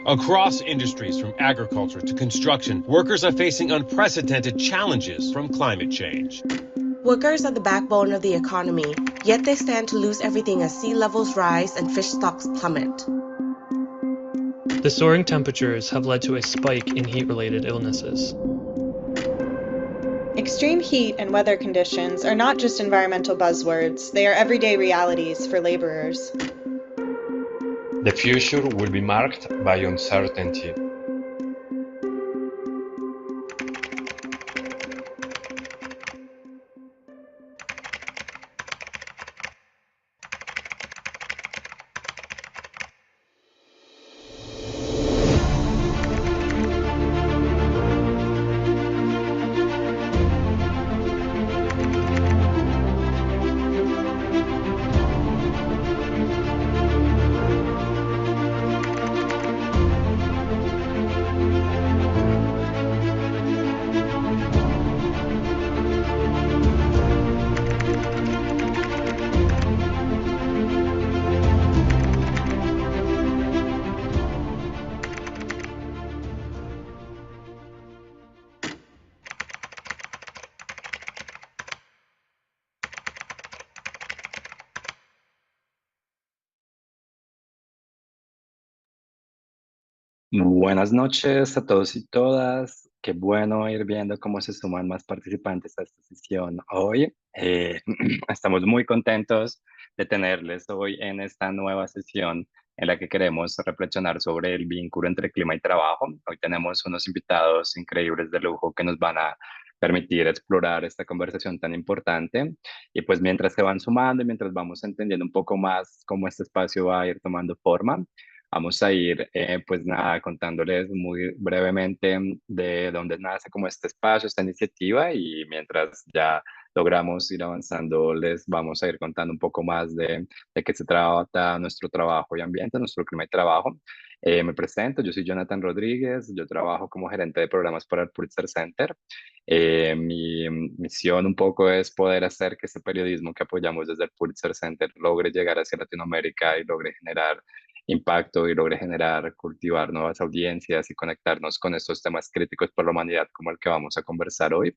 Across industries, from agriculture to construction, workers are facing unprecedented challenges from climate change. Workers are the backbone of the economy, yet they stand to lose everything as sea levels rise and fish stocks plummet. The soaring temperatures have led to a spike in heat-related illnesses. Extreme heat and weather conditions are not just environmental buzzwords, they are everyday realities for laborers. The future will be marked by uncertainty. Buenas noches a todos y todas. Qué bueno ir viendo cómo se suman más participantes a esta sesión hoy. Estamos muy contentos de tenerles hoy en esta nueva sesión en la que queremos reflexionar sobre el vínculo entre clima y trabajo. Hoy tenemos unos invitados increíbles de lujo que nos van a permitir explorar esta conversación tan importante. Y pues mientras se van sumando y mientras vamos entendiendo un poco más cómo este espacio va a ir tomando forma, vamos a ir, pues nada, contándoles muy brevemente de dónde nace como este espacio, esta iniciativa, y mientras ya logramos ir avanzando, les vamos a ir contando un poco más de qué se trata nuestro trabajo y ambiente, nuestro clima y trabajo. Me presento, yo soy Jonathan Rodríguez, yo trabajo como gerente de programas para el Pulitzer Center. Mi misión un poco es poder hacer que este periodismo que apoyamos desde el Pulitzer Center logre llegar hacia Latinoamérica y logre generar impacto y logre generar, cultivar nuevas audiencias y conectarnos con estos temas críticos para la humanidad como el que vamos a conversar hoy.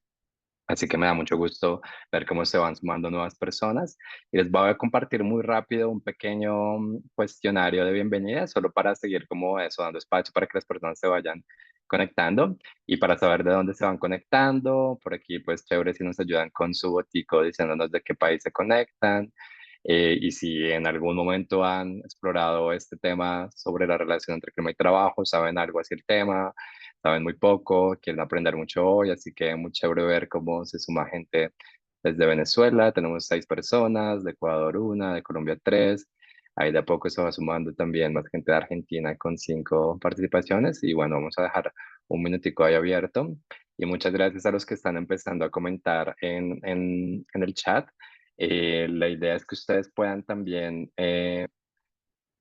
Así que me da mucho gusto ver cómo se van sumando nuevas personas y les voy a compartir muy rápido un pequeño cuestionario de bienvenida, solo para seguir como eso, dando espacio para que las personas se vayan conectando y para saber de dónde se van conectando. Por aquí, pues chévere si nos ayudan con su botico diciéndonos de qué país se conectan. Y si en algún momento han explorado este tema sobre la relación entre clima y trabajo, saben algo hacia el tema, saben muy poco, quieren aprender mucho hoy, así que muy chévere ver cómo se suma gente desde Venezuela. Tenemos 6 personas, de Ecuador una, de Colombia tres. Ahí de a poco se va sumando también más gente de Argentina con 5 participaciones. Y bueno, vamos a dejar un minutico ahí abierto. Y muchas gracias a los que están empezando a comentar en el chat. La idea es que ustedes puedan también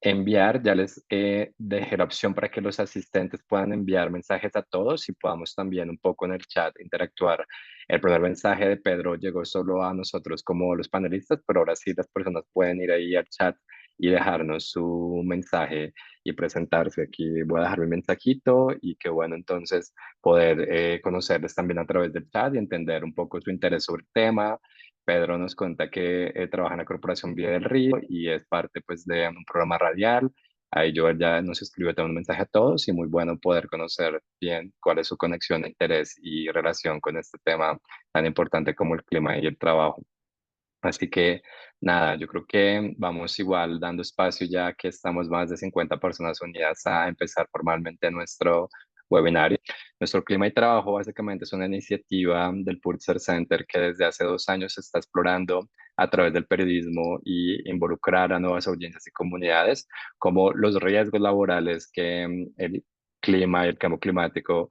enviar, ya les dejé la opción para que los asistentes puedan enviar mensajes a todos y podamos también un poco en el chat interactuar. El primer mensaje de Pedro llegó solo a nosotros como los panelistas, pero ahora sí las personas pueden ir ahí al chat y dejarnos su mensaje y presentarse. Aquí voy a dejar mi mensajito y qué bueno entonces poder conocerles también a través del chat y entender un poco su interés sobre el tema. Pedro nos cuenta que trabaja en la Corporación Vía del Río y es parte pues de un programa radial. Ahí yo ya nos escribió también un mensaje a todos y muy bueno poder conocer bien cuál es su conexión, interés y relación con este tema tan importante como el clima y el trabajo. Así que nada, yo creo que vamos igual dando espacio ya que estamos más de 50 personas unidas a empezar formalmente nuestro webinario. Nuestro clima y trabajo básicamente es una iniciativa del Pulitzer Center que desde hace 2 años se está explorando a través del periodismo y involucrar a nuevas audiencias y comunidades como los riesgos laborales que el clima y el cambio climático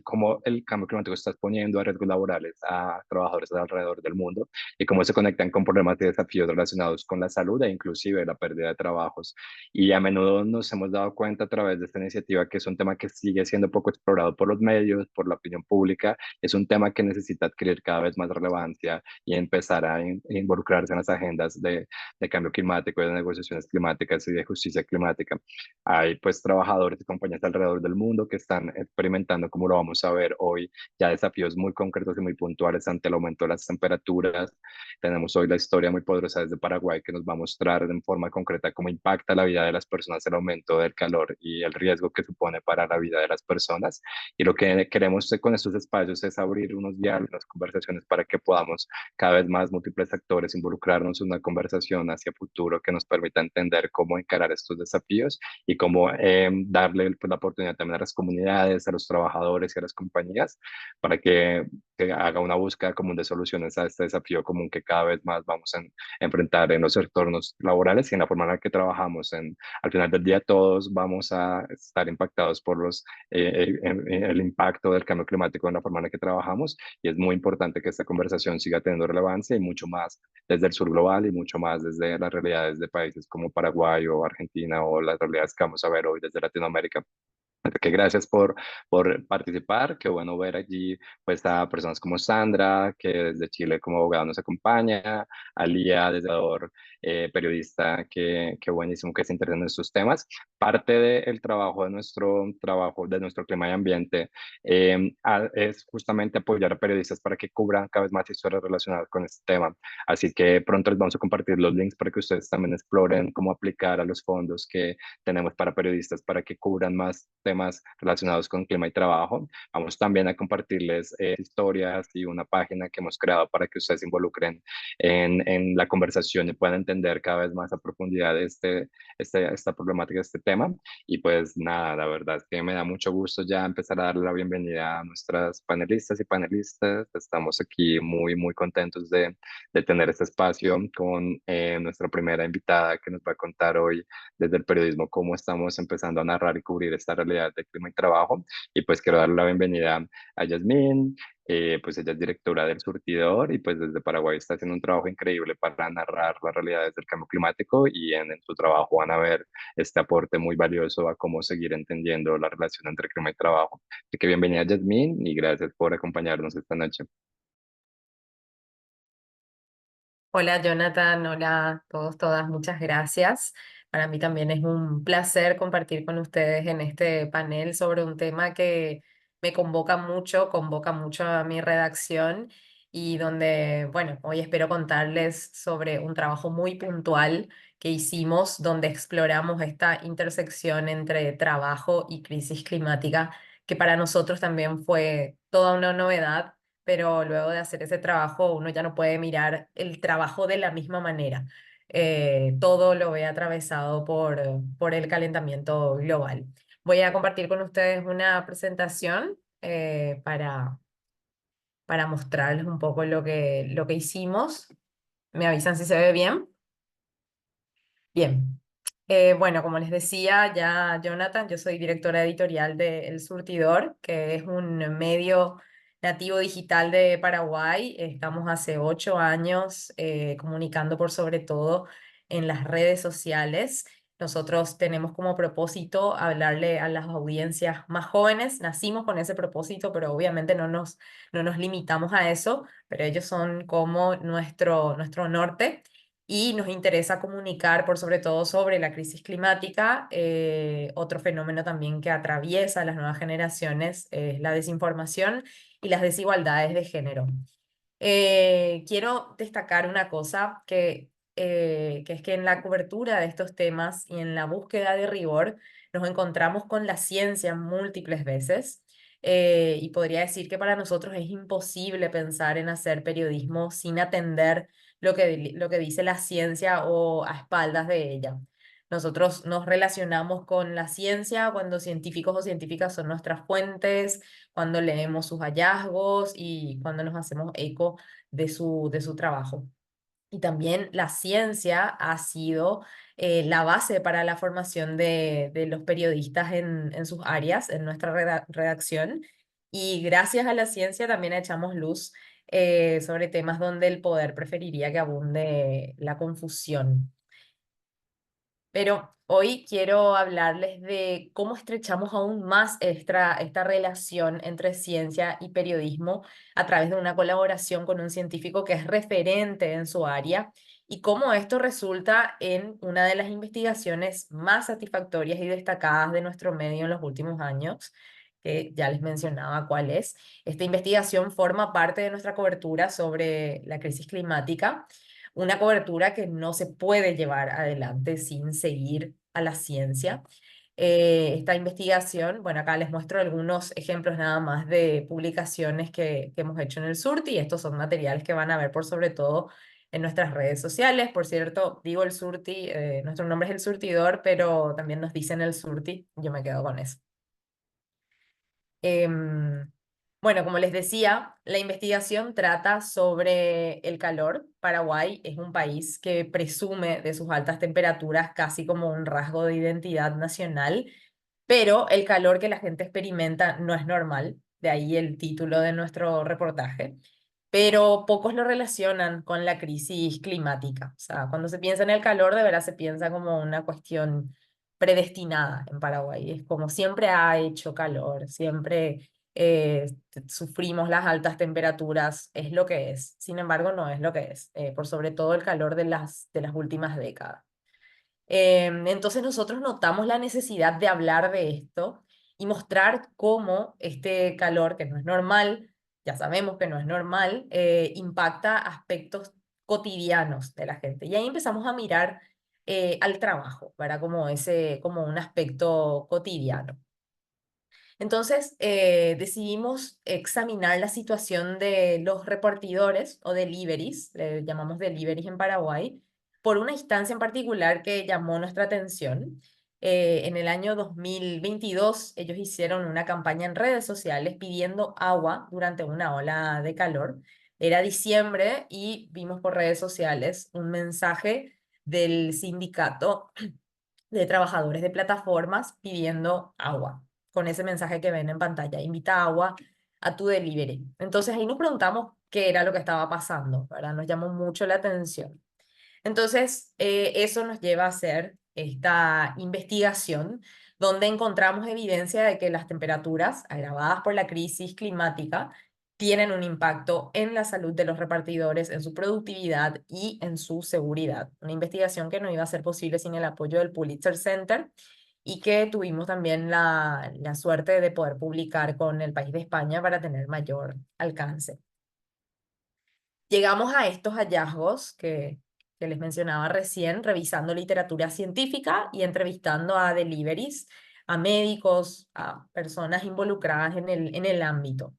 cómo el cambio climático está exponiendo a riesgos laborales a trabajadores alrededor del mundo y cómo se conectan con problemas y desafíos relacionados con la salud e inclusive la pérdida de trabajos. Y a menudo nos hemos dado cuenta a través de esta iniciativa que es un tema que sigue siendo poco explorado por los medios, por la opinión pública. Es un tema que necesita adquirir cada vez más relevancia y empezar a involucrarse en las agendas de cambio climático, de negociaciones climáticas y de justicia climática. Hay pues trabajadores y compañías alrededor del mundo que están experimentando, como lo vamos a ver hoy, ya desafíos muy concretos y muy puntuales ante el aumento de las temperaturas. Tenemos hoy la historia muy poderosa desde Paraguay que nos va a mostrar en forma concreta cómo impacta la vida de las personas el aumento del calor y el riesgo que supone para la vida de las personas. Y lo que queremos con estos espacios es abrir unos diálogos, unas conversaciones para que podamos cada vez más múltiples actores involucrarnos en una conversación hacia futuro que nos permita entender cómo encarar estos desafíos y cómo darle pues, la oportunidad también a las comunidades, a los trabajadores y a las compañías para que haga una búsqueda común de soluciones a este desafío común que cada vez más vamos a enfrentar en los entornos laborales y en la forma en la que trabajamos. Al final del día todos vamos a estar impactados por el impacto del cambio climático en la forma en la que trabajamos y es muy importante que esta conversación siga teniendo relevancia y mucho más desde el sur global y mucho más desde las realidades de países como Paraguay o Argentina o las realidades que vamos a ver hoy desde Latinoamérica. Así que gracias por participar, qué bueno ver allí pues a personas como Sandra, que desde Chile como abogada nos acompaña, a Lía desde Ecuador, periodista, que buenísimo que se interesa en estos temas. Parte del trabajo de nuestro clima y ambiente es justamente apoyar a periodistas para que cubran cada vez más historias relacionadas con este tema. Así que pronto les vamos a compartir los links para que ustedes también exploren cómo aplicar a los fondos que tenemos para periodistas para que cubran más temas relacionados con clima y trabajo. Vamos también a compartirles historias y una página que hemos creado para que ustedes se involucren en la conversación y puedan entender cada vez más a profundidad esta problemática, este tema. Y pues nada, la verdad es que me da mucho gusto ya empezar a darle la bienvenida a nuestras panelistas y panelistas. Estamos aquí muy, muy contentos de tener este espacio con nuestra primera invitada que nos va a contar hoy desde el periodismo cómo estamos empezando a narrar y cubrir esta realidad de clima y trabajo. Y pues quiero darle la bienvenida a Yasmín, pues ella es directora del Surtidor y pues desde Paraguay está haciendo un trabajo increíble para narrar las realidades del cambio climático y en su trabajo van a ver este aporte muy valioso a cómo seguir entendiendo la relación entre clima y trabajo. Así que bienvenida Yasmín y gracias por acompañarnos esta noche. Hola Jonathan, hola a todos, todas, muchas gracias. Para mí también es un placer compartir con ustedes en este panel sobre un tema que me convoca mucho a mi redacción y donde, bueno, hoy espero contarles sobre un trabajo muy puntual que hicimos donde exploramos esta intersección entre trabajo y crisis climática, que para nosotros también fue toda una novedad, pero luego de hacer ese trabajo uno ya no puede mirar el trabajo de la misma manera. Todo lo ve atravesado por el calentamiento global. Voy a compartir con ustedes una presentación para mostrarles un poco lo que hicimos. ¿Me avisan si se ve bien? Bien. Bueno, como les decía ya Jonathan, yo soy directora editorial de El Surtidor, que es un medio nativo digital de Paraguay. Estamos hace 8 años comunicando por sobre todo en las redes sociales. Nosotros tenemos como propósito hablarle a las audiencias más jóvenes. Nacimos con ese propósito, pero obviamente no nos limitamos a eso, pero ellos son como nuestro norte y nos interesa comunicar por sobre todo sobre la crisis climática. Otro fenómeno también que atraviesa a las nuevas generaciones es la desinformación y las desigualdades de género. Quiero destacar una cosa que es que en la cobertura de estos temas y en la búsqueda de rigor nos encontramos con la ciencia múltiples veces. Y podría decir que para nosotros es imposible pensar en hacer periodismo sin atender lo que dice la ciencia o a espaldas de ella. Nosotros nos relacionamos con la ciencia cuando científicos o científicas son nuestras fuentes, cuando leemos sus hallazgos y cuando nos hacemos eco de su trabajo. Y también la ciencia ha sido la base para la formación de los periodistas en sus áreas, en nuestra redacción. Y gracias a la ciencia también echamos luz sobre temas donde el poder preferiría que abunde la confusión. Pero hoy quiero hablarles de cómo estrechamos aún más esta relación entre ciencia y periodismo a través de una colaboración con un científico que es referente en su área y cómo esto resulta en una de las investigaciones más satisfactorias y destacadas de nuestro medio en los últimos años, que ya les mencionaba cuál es. Esta investigación forma parte de nuestra cobertura sobre la crisis climática, una cobertura que no se puede llevar adelante sin seguir a la ciencia. Esta investigación, bueno, acá les muestro algunos ejemplos nada más de publicaciones que hemos hecho en el SURTI, y estos son materiales que van a ver por sobre todo en nuestras redes sociales. Por cierto, digo el SURTI, nuestro nombre es el surtidor, pero también nos dicen el SURTI, yo me quedo con eso. Em, bueno, como les decía, la investigación trata sobre el calor. Paraguay es un país que presume de sus altas temperaturas casi como un rasgo de identidad nacional, pero el calor que la gente experimenta no es normal, de ahí el título de nuestro reportaje. Pero pocos lo relacionan con la crisis climática. O sea, cuando se piensa en el calor, de verdad se piensa como una cuestión predestinada en Paraguay. Es como siempre ha hecho calor, siempre sufrimos las altas temperaturas, es lo que es. Sin embargo, no es lo que es, por sobre todo el calor de las últimas décadas. Entonces nosotros notamos la necesidad de hablar de esto y mostrar cómo este calor, que no es normal, ya sabemos que no es normal, impacta aspectos cotidianos de la gente. Y ahí empezamos a mirar al trabajo, para como como un aspecto cotidiano. Entonces, decidimos examinar la situación de los repartidores o deliveries, le llamamos deliveries en Paraguay, por una instancia en particular que llamó nuestra atención. En el año 2022, ellos hicieron una campaña en redes sociales pidiendo agua durante una ola de calor. Era diciembre y vimos por redes sociales un mensaje del sindicato de trabajadores de plataformas pidiendo agua, con ese mensaje que ven en pantalla: invita agua a tu delivery. Entonces ahí nos preguntamos qué era lo que estaba pasando, ¿verdad? Nos llamó mucho la atención. Entonces, eso nos lleva a hacer esta investigación donde encontramos evidencia de que las temperaturas agravadas por la crisis climática tienen un impacto en la salud de los repartidores, en su productividad y en su seguridad. Una investigación que no iba a ser posible sin el apoyo del Pulitzer Center y que tuvimos también la suerte de poder publicar con El País de España para tener mayor alcance. Llegamos a estos hallazgos que les mencionaba recién, revisando literatura científica y entrevistando a deliveries, a médicos, a personas involucradas en el ámbito.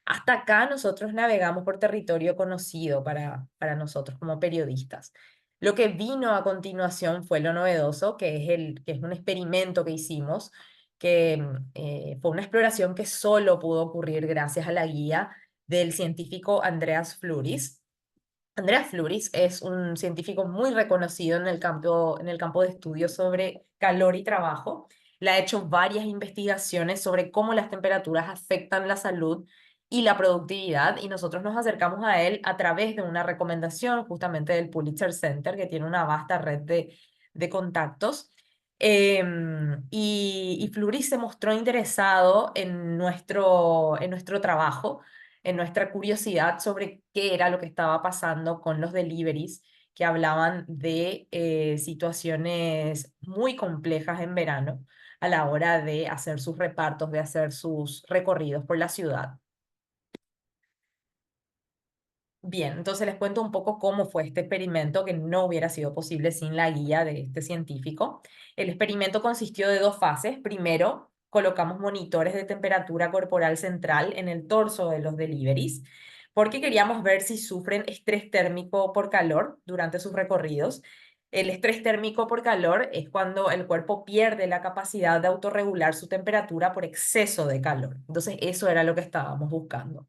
Hasta acá nosotros navegamos por territorio conocido para nosotros como periodistas. Lo que vino a continuación fue lo novedoso, que es un experimento que hicimos, que fue una exploración que solo pudo ocurrir gracias a la guía del científico Andreas Fluris. Andreas Fluris es un científico muy reconocido en el campo de estudio sobre calor y trabajo. Le ha hecho varias investigaciones sobre cómo las temperaturas afectan la salud y la productividad, y nosotros nos acercamos a él a través de una recomendación justamente del Pulitzer Center, que tiene una vasta red de contactos. Y Fluris se mostró interesado en nuestro trabajo, en nuestra curiosidad sobre qué era lo que estaba pasando con los deliveries que hablaban de situaciones muy complejas en verano a la hora de hacer sus repartos, de hacer sus recorridos por la ciudad. Bien, entonces les cuento un poco cómo fue este experimento, que no hubiera sido posible sin la guía de este científico. El experimento consistió de dos fases. Primero, colocamos monitores de temperatura corporal central en el torso de los deliveries, porque queríamos ver si sufren estrés térmico por calor durante sus recorridos. El estrés térmico por calor es cuando el cuerpo pierde la capacidad de autorregular su temperatura por exceso de calor. Entonces, eso era lo que estábamos buscando.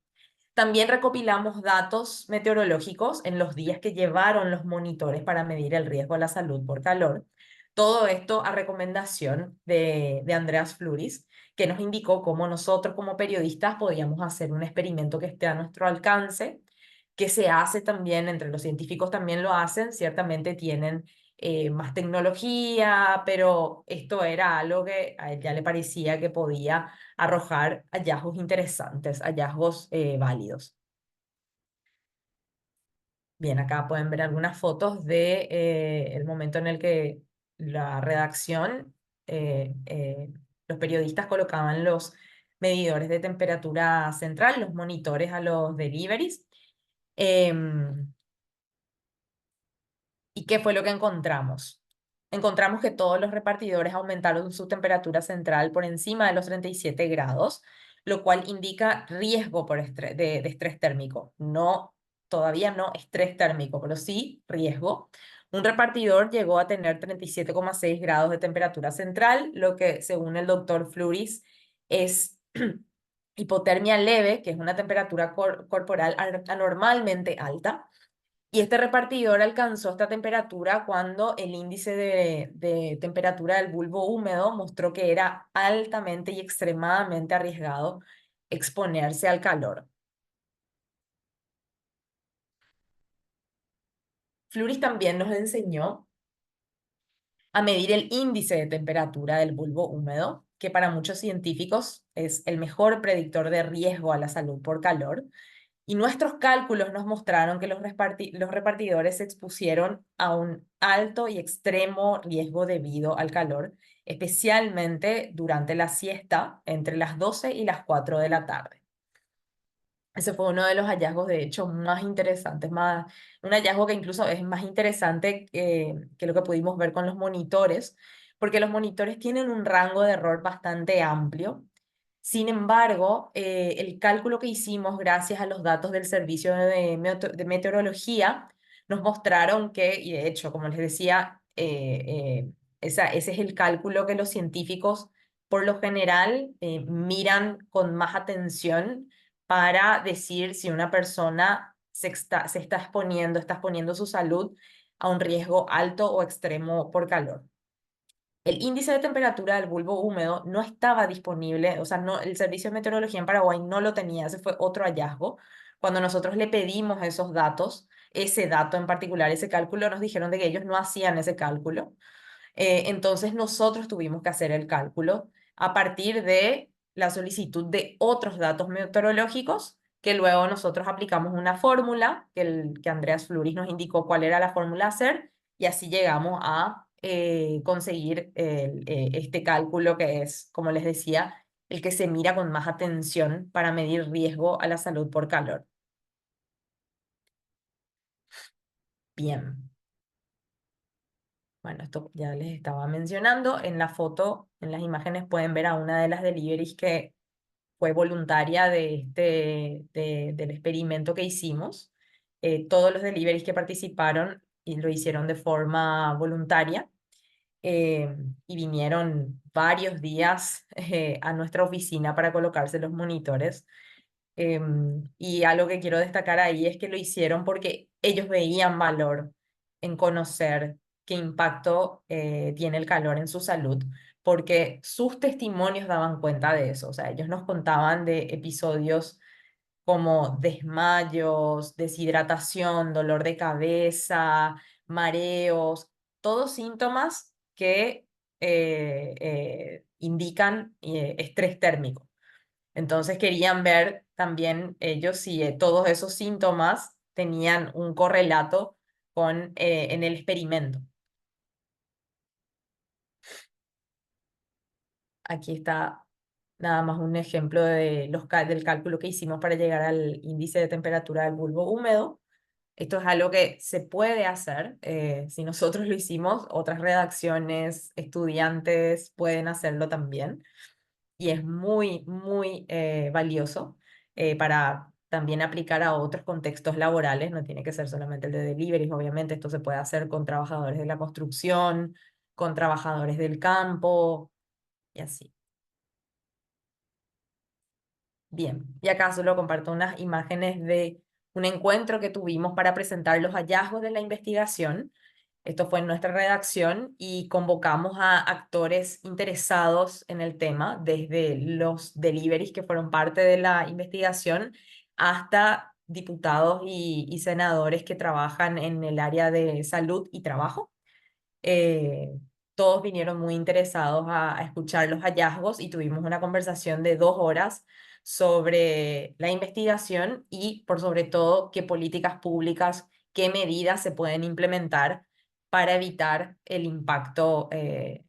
También recopilamos datos meteorológicos en los días que llevaron los monitores para medir el riesgo a la salud por calor. Todo esto a recomendación de Andreas Fluris, que nos indicó cómo nosotros como periodistas podíamos hacer un experimento que esté a nuestro alcance, que se hace también, entre los científicos también lo hacen, ciertamente tienen más tecnología, pero esto era algo que a él ya le parecía que podía arrojar hallazgos interesantes, hallazgos válidos. Bien, acá pueden ver algunas fotos de el momento en el que la redacción, los periodistas colocaban los medidores de temperatura central, los monitores a los deliveries. Em, ¿Y qué fue lo que encontramos? Encontramos que todos los repartidores aumentaron su temperatura central por encima de los 37 grados, lo cual indica riesgo por de estrés térmico. No, todavía no estrés térmico, pero sí riesgo. Un repartidor llegó a tener 37,6 grados de temperatura central, lo que según el doctor Fluris es hipotermia leve, que es una temperatura corporal anormalmente alta. Y este repartidor alcanzó esta temperatura cuando el índice de temperatura del bulbo húmedo mostró que era altamente y extremadamente arriesgado exponerse al calor. Fluris también nos enseñó a medir el índice de temperatura del bulbo húmedo, que para muchos científicos es el mejor predictor de riesgo a la salud por calor. Y nuestros cálculos nos mostraron que los repartidores se expusieron a un alto y extremo riesgo debido al calor, especialmente durante la siesta entre las 12 y las 4 de la tarde. Ese fue uno de los hallazgos, de hecho, más interesantes, un hallazgo que incluso es más interesante que lo que pudimos ver con los monitores, porque los monitores tienen un rango de error bastante amplio. Sin embargo, el cálculo que hicimos gracias a los datos del Servicio de Meteorología nos mostraron que, y de hecho, como les decía, ese es el cálculo que los científicos por lo general miran con más atención para decir si una persona se está exponiendo su salud a un riesgo alto o extremo por calor. El índice de temperatura del bulbo húmedo no estaba disponible, o sea, no, el Servicio de Meteorología en Paraguay no lo tenía, ese fue otro hallazgo. Cuando nosotros le pedimos esos datos, ese dato en particular, ese cálculo, nos dijeron de que ellos no hacían ese cálculo. Entonces nosotros tuvimos que hacer el cálculo a partir de la solicitud de otros datos meteorológicos, que luego nosotros aplicamos una fórmula, que Andreas Fluris nos indicó cuál era la fórmula a hacer, y así llegamos a conseguir este cálculo que es, como les decía, el que se mira con más atención para medir riesgo a la salud por calor. Bien. Bueno, esto ya les estaba mencionando. En la foto, en las imágenes pueden ver a una de las deliveries que fue voluntaria del experimento que hicimos. Todos los deliveries que participaron y lo hicieron de forma voluntaria y vinieron varios días a nuestra oficina para colocarse los monitores. Y algo que quiero destacar ahí es que lo hicieron porque ellos veían valor en conocer qué impacto tiene el calor en su salud, porque sus testimonios daban cuenta de eso. O sea, ellos nos contaban de episodios como desmayos, deshidratación, dolor de cabeza, mareos, todos síntomas que indican estrés térmico. Entonces querían ver también ellos si todos esos síntomas tenían un correlato en el experimento. Aquí está nada más un ejemplo de del cálculo que hicimos para llegar al índice de temperatura del bulbo húmedo. Esto es algo que se puede hacer. Si nosotros lo hicimos, otras redacciones, estudiantes pueden hacerlo también. Y es muy, muy valioso para también aplicar a otros contextos laborales. No tiene que ser solamente el de deliveries, obviamente. Esto se puede hacer con trabajadores de la construcción, con trabajadores del campo y así. Bien, y acá solo comparto unas imágenes de un encuentro que tuvimos para presentar los hallazgos de la investigación. Esto fue en nuestra redacción y convocamos a actores interesados en el tema, desde los deliveries que fueron parte de la investigación hasta diputados y senadores que trabajan en el área de salud y trabajo. eh, Todos vinieron muy interesados a escuchar los hallazgos y tuvimos una conversación de 2 horas sobre la investigación y, por sobre todo, qué políticas públicas, qué medidas se pueden implementar para evitar el impacto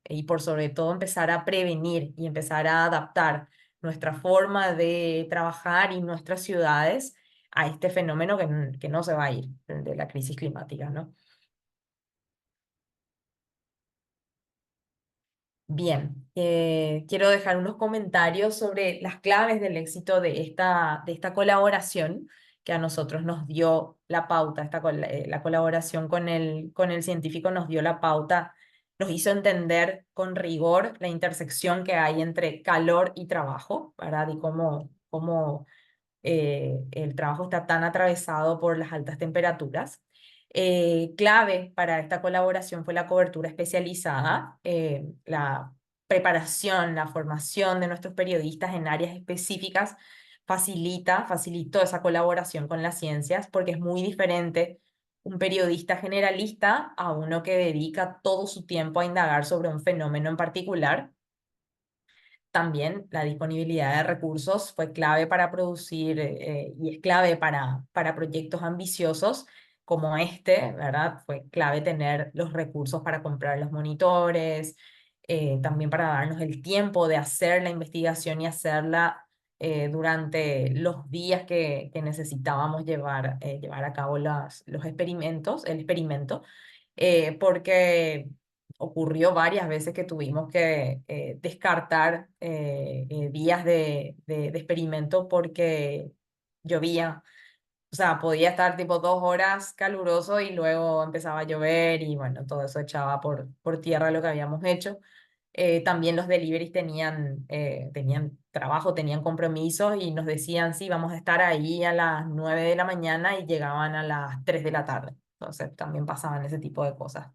y, por sobre todo, empezar a prevenir y empezar a adaptar nuestra forma de trabajar y nuestras ciudades a este fenómeno que no se va a ir, de la crisis climática, ¿no? Bien, quiero dejar unos comentarios sobre las claves del éxito de esta colaboración que a nosotros nos dio la pauta, la colaboración con el científico nos dio la pauta, nos hizo entender con rigor la intersección que hay entre calor y trabajo, ¿verdad? Y cómo el trabajo está tan atravesado por las altas temperaturas. Clave para esta colaboración fue la cobertura especializada, la preparación, la formación de nuestros periodistas en áreas específicas facilitó esa colaboración con las ciencias porque es muy diferente un periodista generalista a uno que dedica todo su tiempo a indagar sobre un fenómeno en particular. También la disponibilidad de recursos fue clave para producir y es clave para proyectos ambiciosos como este, ¿verdad? Fue clave tener los recursos para comprar los monitores, también para darnos el tiempo de hacer la investigación y hacerla durante los días que necesitábamos llevar a cabo los experimentos, el experimento, porque ocurrió varias veces que tuvimos que descartar días de experimento porque llovía. O sea, podía estar tipo 2 horas caluroso y luego empezaba a llover y bueno, todo eso echaba por tierra lo que habíamos hecho. También los deliveries tenían trabajo, tenían compromisos y nos decían, sí, vamos a estar ahí a las 9 de la mañana y llegaban a las 3 de la tarde. Entonces también pasaban ese tipo de cosas,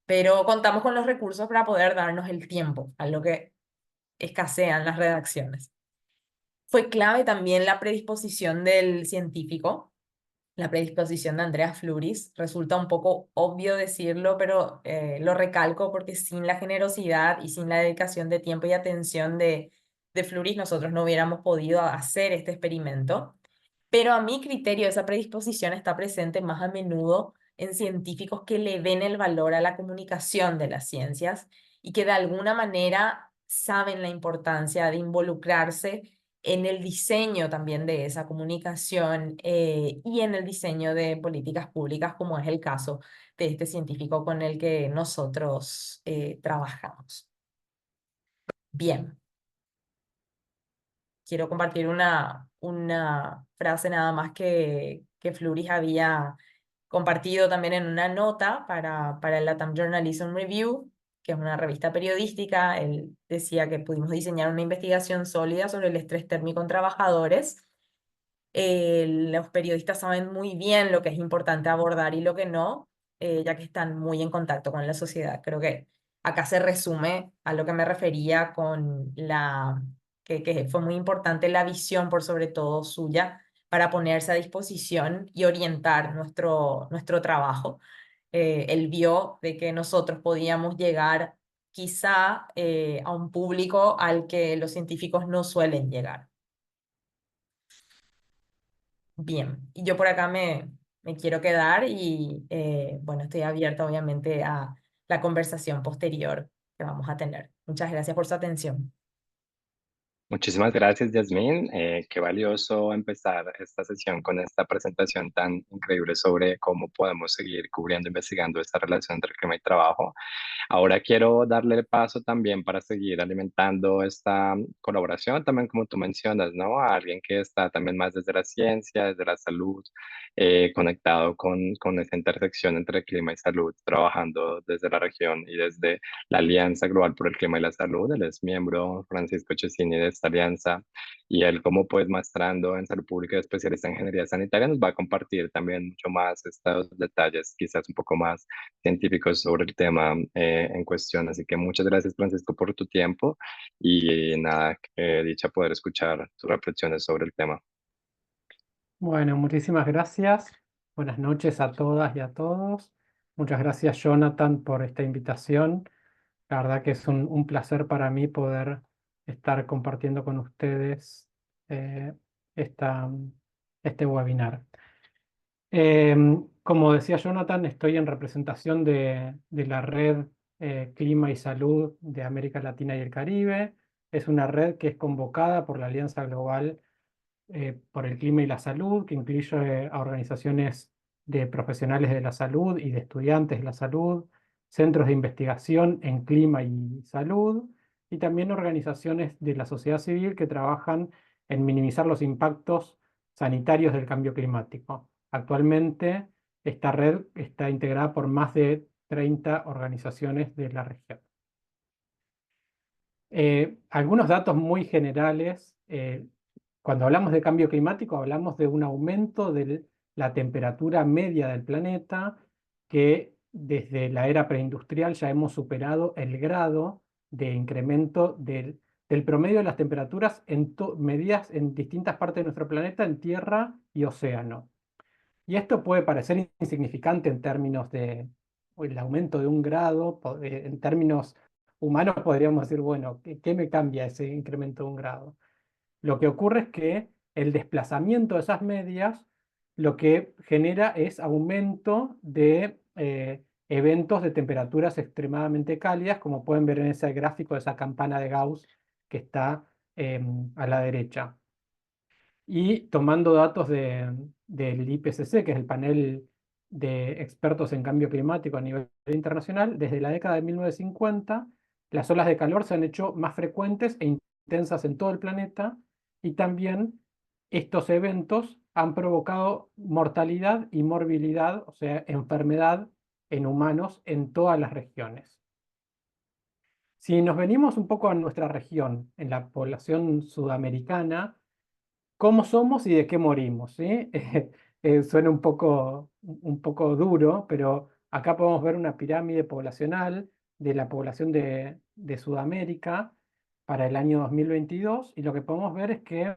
pero contamos con los recursos para poder darnos el tiempo, a lo que escasean las redacciones. Fue clave también la predisposición del científico, la predisposición de Andrea Fluris. Resulta un poco obvio decirlo, pero lo recalco porque sin la generosidad y sin la dedicación de tiempo y atención de Fluris, nosotros no hubiéramos podido hacer este experimento. Pero a mi criterio, esa predisposición está presente más a menudo en científicos que le ven el valor a la comunicación de las ciencias y que de alguna manera saben la importancia de involucrarse en el diseño también de esa comunicación y en el diseño de políticas públicas, como es el caso de este científico con el que nosotros trabajamos. Bien. Quiero compartir una frase nada más que Fluris había compartido también en una nota para el Latam Journalism Review, que es una revista periodística. Él decía que pudimos diseñar una investigación sólida sobre el estrés térmico en trabajadores. Los periodistas saben muy bien lo que es importante abordar y lo que no, ya que están muy en contacto con la sociedad. Creo que acá se resume a lo que me refería con que fue muy importante la visión, por sobre todo suya, para ponerse a disposición y orientar nuestro trabajo. Él vio de que nosotros podíamos llegar quizá a un público al que los científicos no suelen llegar. Bien, y yo por acá me quiero quedar y bueno, estoy abierta obviamente a la conversación posterior que vamos a tener. Muchas gracias por su atención. Muchísimas gracias, Yasmín. Qué valioso empezar esta sesión con esta presentación tan increíble sobre cómo podemos seguir cubriendo, investigando esta relación entre clima y trabajo. Ahora quiero darle el paso también para seguir alimentando esta colaboración, también como tú mencionas, ¿no? A alguien que está también más desde la ciencia, desde la salud, conectado con esa intersección entre clima y salud, trabajando desde la región y desde la Alianza Global por el Clima y la Salud. Él es miembro, Francisco Cesini, de esta alianza, y él como pues maestrando en salud pública y especialista en ingeniería sanitaria nos va a compartir también mucho más estos detalles, quizás un poco más científicos sobre el tema en cuestión. Así que muchas gracias, Francisco, por tu tiempo y nada, dicha poder escuchar tus reflexiones sobre el tema. Bueno, muchísimas gracias. Buenas noches a todas y a todos. Muchas gracias, Jonathan, por esta invitación. La verdad que es un placer para mí poder estar compartiendo con ustedes eh, esta, este webinar. Como decía Jonathan, estoy en representación de la red Clima y Salud de América Latina y el Caribe. Es una red que es convocada por la Alianza Global por el Clima y la Salud, que incluye a organizaciones de profesionales de la salud y de estudiantes de la salud, centros de investigación en clima y salud, y también organizaciones de la sociedad civil que trabajan en minimizar los impactos sanitarios del cambio climático. Actualmente, esta red está integrada por más de 30 organizaciones de la región. Algunos datos muy generales. Cuando hablamos de cambio climático, hablamos de un aumento de la temperatura media del planeta, que desde la era preindustrial ya hemos superado el grado de incremento del promedio de las temperaturas medidas en distintas partes de nuestro planeta, en tierra y océano. Y esto puede parecer insignificante en términos de el aumento de 1 grado. En términos humanos podríamos decir, bueno, ¿qué me cambia ese incremento de 1 grado? Lo que ocurre es que el desplazamiento de esas medias lo que genera es aumento de eventos de temperaturas extremadamente cálidas, como pueden ver en ese gráfico de esa campana de Gauss que está a la derecha. Y tomando datos del IPCC, que es el panel de expertos en cambio climático a nivel internacional, desde la década de 1950, las olas de calor se han hecho más frecuentes e intensas en todo el planeta, y también estos eventos han provocado mortalidad y morbilidad, o sea, enfermedad en humanos en todas las regiones. Si nos venimos un poco a nuestra región, en la población sudamericana, ¿cómo somos y de qué morimos? ¿Sí? Suena un poco duro, pero acá podemos ver una pirámide poblacional de la población de Sudamérica para el año 2022, y lo que podemos ver es que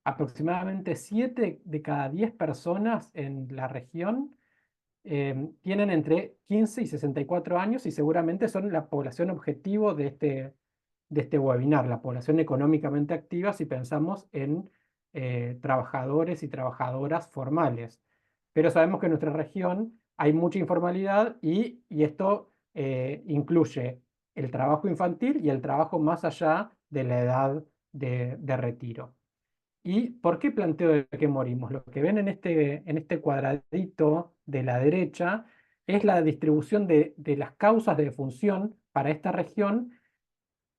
aproximadamente 7 de cada 10 personas en la región tienen entre 15 y 64 años, y seguramente son la población objetivo de este webinar, la población económicamente activa, si pensamos en trabajadores y trabajadoras formales. Pero sabemos que en nuestra región hay mucha informalidad, y esto incluye el trabajo infantil y el trabajo más allá de la edad de retiro. ¿Y por qué planteo de qué morimos? Lo que ven en este cuadradito de la derecha es la distribución de las causas de defunción para esta región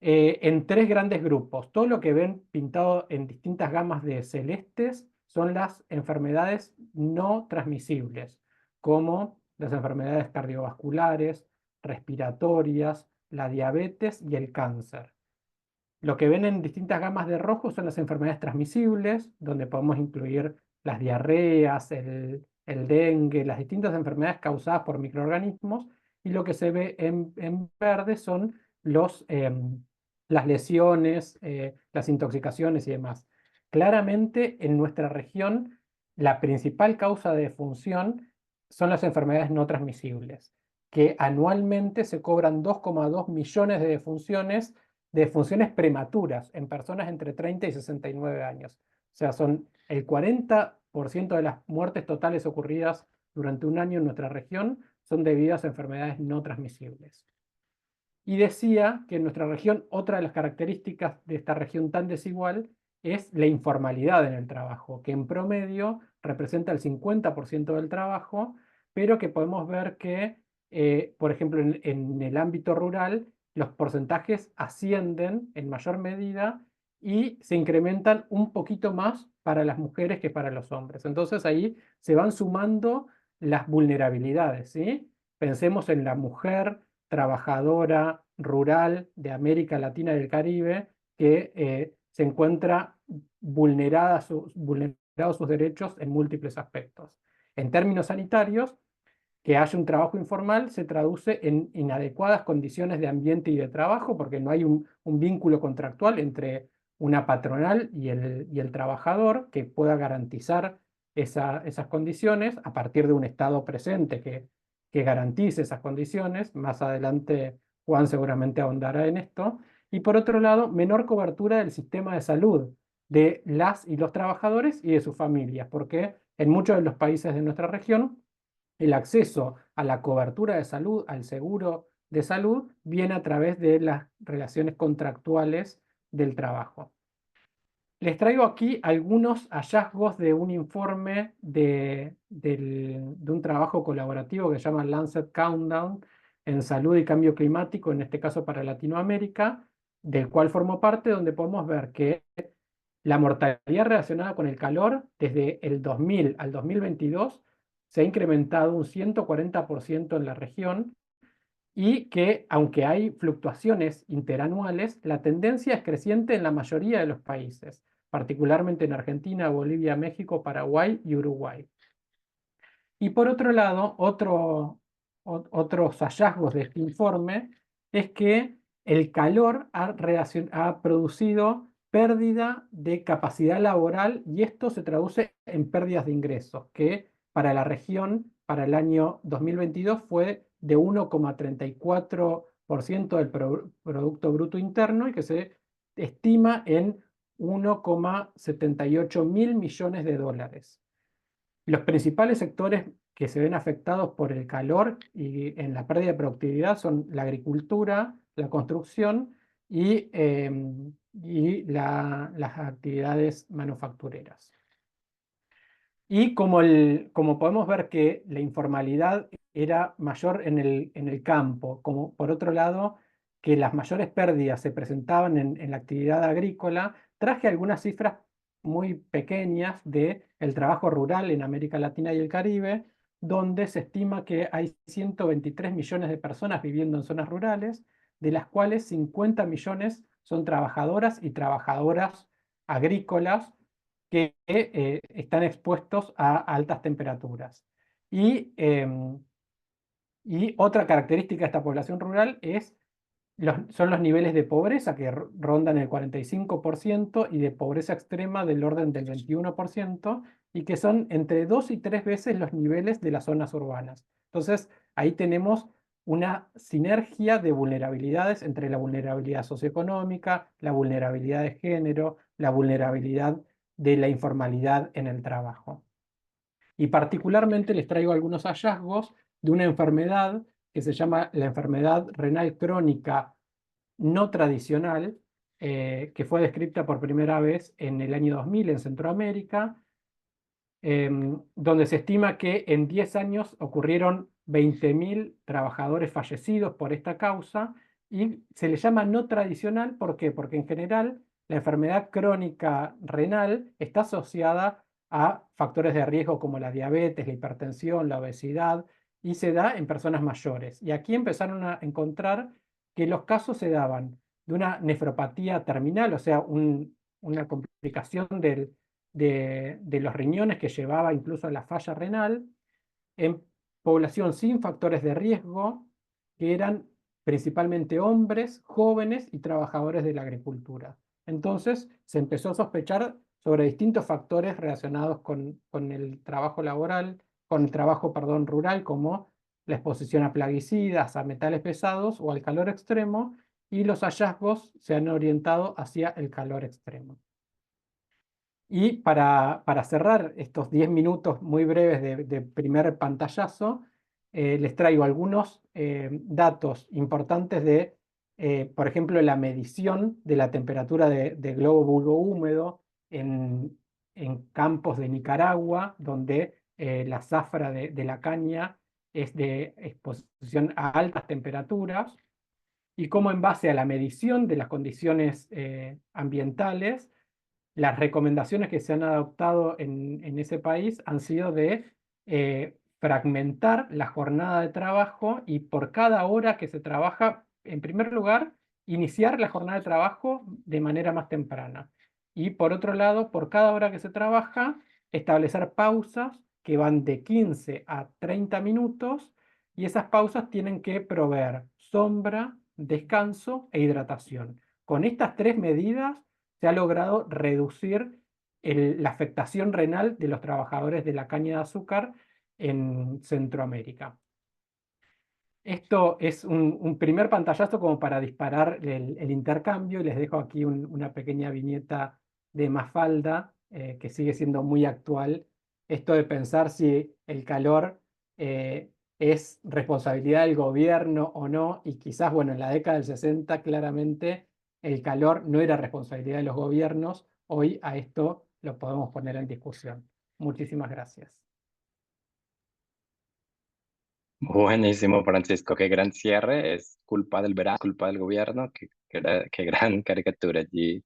en 3 grandes grupos. Todo lo que ven pintado en distintas gamas de celestes son las enfermedades no transmisibles, como las enfermedades cardiovasculares, respiratorias, la diabetes y el cáncer. Lo que ven en distintas gamas de rojo son las enfermedades transmisibles, donde podemos incluir las diarreas, el dengue, las distintas enfermedades causadas por microorganismos, y lo que se ve en verde son las lesiones, las intoxicaciones y demás. Claramente en nuestra región la principal causa de defunción son las enfermedades no transmisibles, que anualmente se cobran 2,2 millones de defunciones prematuras en personas entre 30 y 69 años. O sea, son el 40% de las muertes totales ocurridas durante un año en nuestra región son debidas a enfermedades no transmisibles. Y decía que en nuestra región, otra de las características de esta región tan desigual es la informalidad en el trabajo, que en promedio representa el 50% del trabajo, pero que podemos ver que, por ejemplo, en el ámbito rural, los porcentajes ascienden en mayor medida y se incrementan un poquito más para las mujeres que para los hombres. Entonces ahí se van sumando las vulnerabilidades, ¿sí? Pensemos en la mujer trabajadora rural de América Latina y del Caribe, que se encuentra vulnerados sus derechos en múltiples aspectos. En términos sanitarios, que haya un trabajo informal se traduce en inadecuadas condiciones de ambiente y de trabajo, porque no hay un vínculo contractual entre una patronal y el trabajador que pueda garantizar esas condiciones a partir de un Estado presente que garantice esas condiciones. Más adelante Juan seguramente ahondará en esto. Y por otro lado, menor cobertura del sistema de salud de las y los trabajadores y de sus familias, porque en muchos de los países de nuestra región el acceso a la cobertura de salud, al seguro de salud, viene a través de las relaciones contractuales del trabajo. Les traigo aquí algunos hallazgos de un informe de un trabajo colaborativo que se llama Lancet Countdown en salud y cambio climático, en este caso para Latinoamérica, del cual formo parte, donde podemos ver que la mortalidad relacionada con el calor desde el 2000 al 2022 se ha incrementado un 140% en la región y que, aunque hay fluctuaciones interanuales, la tendencia es creciente en la mayoría de los países, particularmente en Argentina, Bolivia, México, Paraguay y Uruguay. Y por otro lado, otros hallazgos de este informe es que el calor ha producido pérdida de capacidad laboral y esto se traduce en pérdidas de ingresos, que para la región, para el año 2022 fue de 1,34% del Producto Bruto Interno y que se estima en 1,78 mil millones de dólares. Los principales sectores que se ven afectados por el calor y en la pérdida de productividad son la agricultura, la construcción y las actividades manufactureras. Y como podemos ver que la informalidad era mayor en el campo, como por otro lado que las mayores pérdidas se presentaban en la actividad agrícola, traje algunas cifras muy pequeñas del trabajo rural en América Latina y el Caribe, donde se estima que hay 123 millones de personas viviendo en zonas rurales, de las cuales 50 millones son trabajadoras y trabajadoras agrícolas que están expuestos a altas temperaturas. Y otra característica de esta población rural son los niveles de pobreza que rondan el 45% y de pobreza extrema del orden del 21% y que son entre 2 y 3 veces los niveles de las zonas urbanas. Entonces, ahí tenemos una sinergia de vulnerabilidades entre la vulnerabilidad socioeconómica, la vulnerabilidad de género, la vulnerabilidad de la informalidad en el trabajo. Y particularmente les traigo algunos hallazgos de una enfermedad que se llama la enfermedad renal crónica no tradicional, que fue descrita por primera vez en el año 2000 en Centroamérica, donde se estima que en 10 años ocurrieron 20.000 trabajadores fallecidos por esta causa, y se le llama no tradicional, ¿por qué? Porque en general la enfermedad crónica renal está asociada a factores de riesgo como la diabetes, la hipertensión, la obesidad, y se da en personas mayores. Y aquí empezaron a encontrar que los casos se daban de una nefropatía terminal, o sea, una complicación de los riñones que llevaba incluso a la falla renal, en población sin factores de riesgo, que eran principalmente hombres, jóvenes y trabajadores de la agricultura. Entonces se empezó a sospechar sobre distintos factores relacionados con el trabajo laboral, con el trabajo, perdón, rural, como la exposición a plaguicidas, a metales pesados o al calor extremo, y los hallazgos se han orientado hacia el calor extremo. Y para cerrar estos 10 minutos muy breves de primer pantallazo, les traigo algunos datos importantes de, por ejemplo, la medición de la temperatura de globo bulbo húmedo en campos de Nicaragua, donde la zafra de la caña es de exposición a altas temperaturas, y cómo en base a la medición de las condiciones ambientales, las recomendaciones que se han adoptado en ese país han sido de fragmentar la jornada de trabajo y por cada hora que se trabaja, en primer lugar, iniciar la jornada de trabajo de manera más temprana. Y por otro lado, por cada hora que se trabaja, establecer pausas que van de 15 a 30 minutos y esas pausas tienen que proveer sombra, descanso e hidratación. Con estas tres medidas se ha logrado reducir la afectación renal de los trabajadores de la caña de azúcar en Centroamérica. Esto es un primer pantallazo como para disparar el intercambio y les dejo aquí una pequeña viñeta de Mafalda que sigue siendo muy actual. Esto de pensar si el calor es responsabilidad del gobierno o no, y quizás, bueno, en la década del 60 claramente el calor no era responsabilidad de los gobiernos. Hoy a esto lo podemos poner en discusión. Muchísimas gracias. Buenísimo, Francisco, qué gran cierre. Es culpa del verano, culpa del gobierno. Qué gran caricatura allí.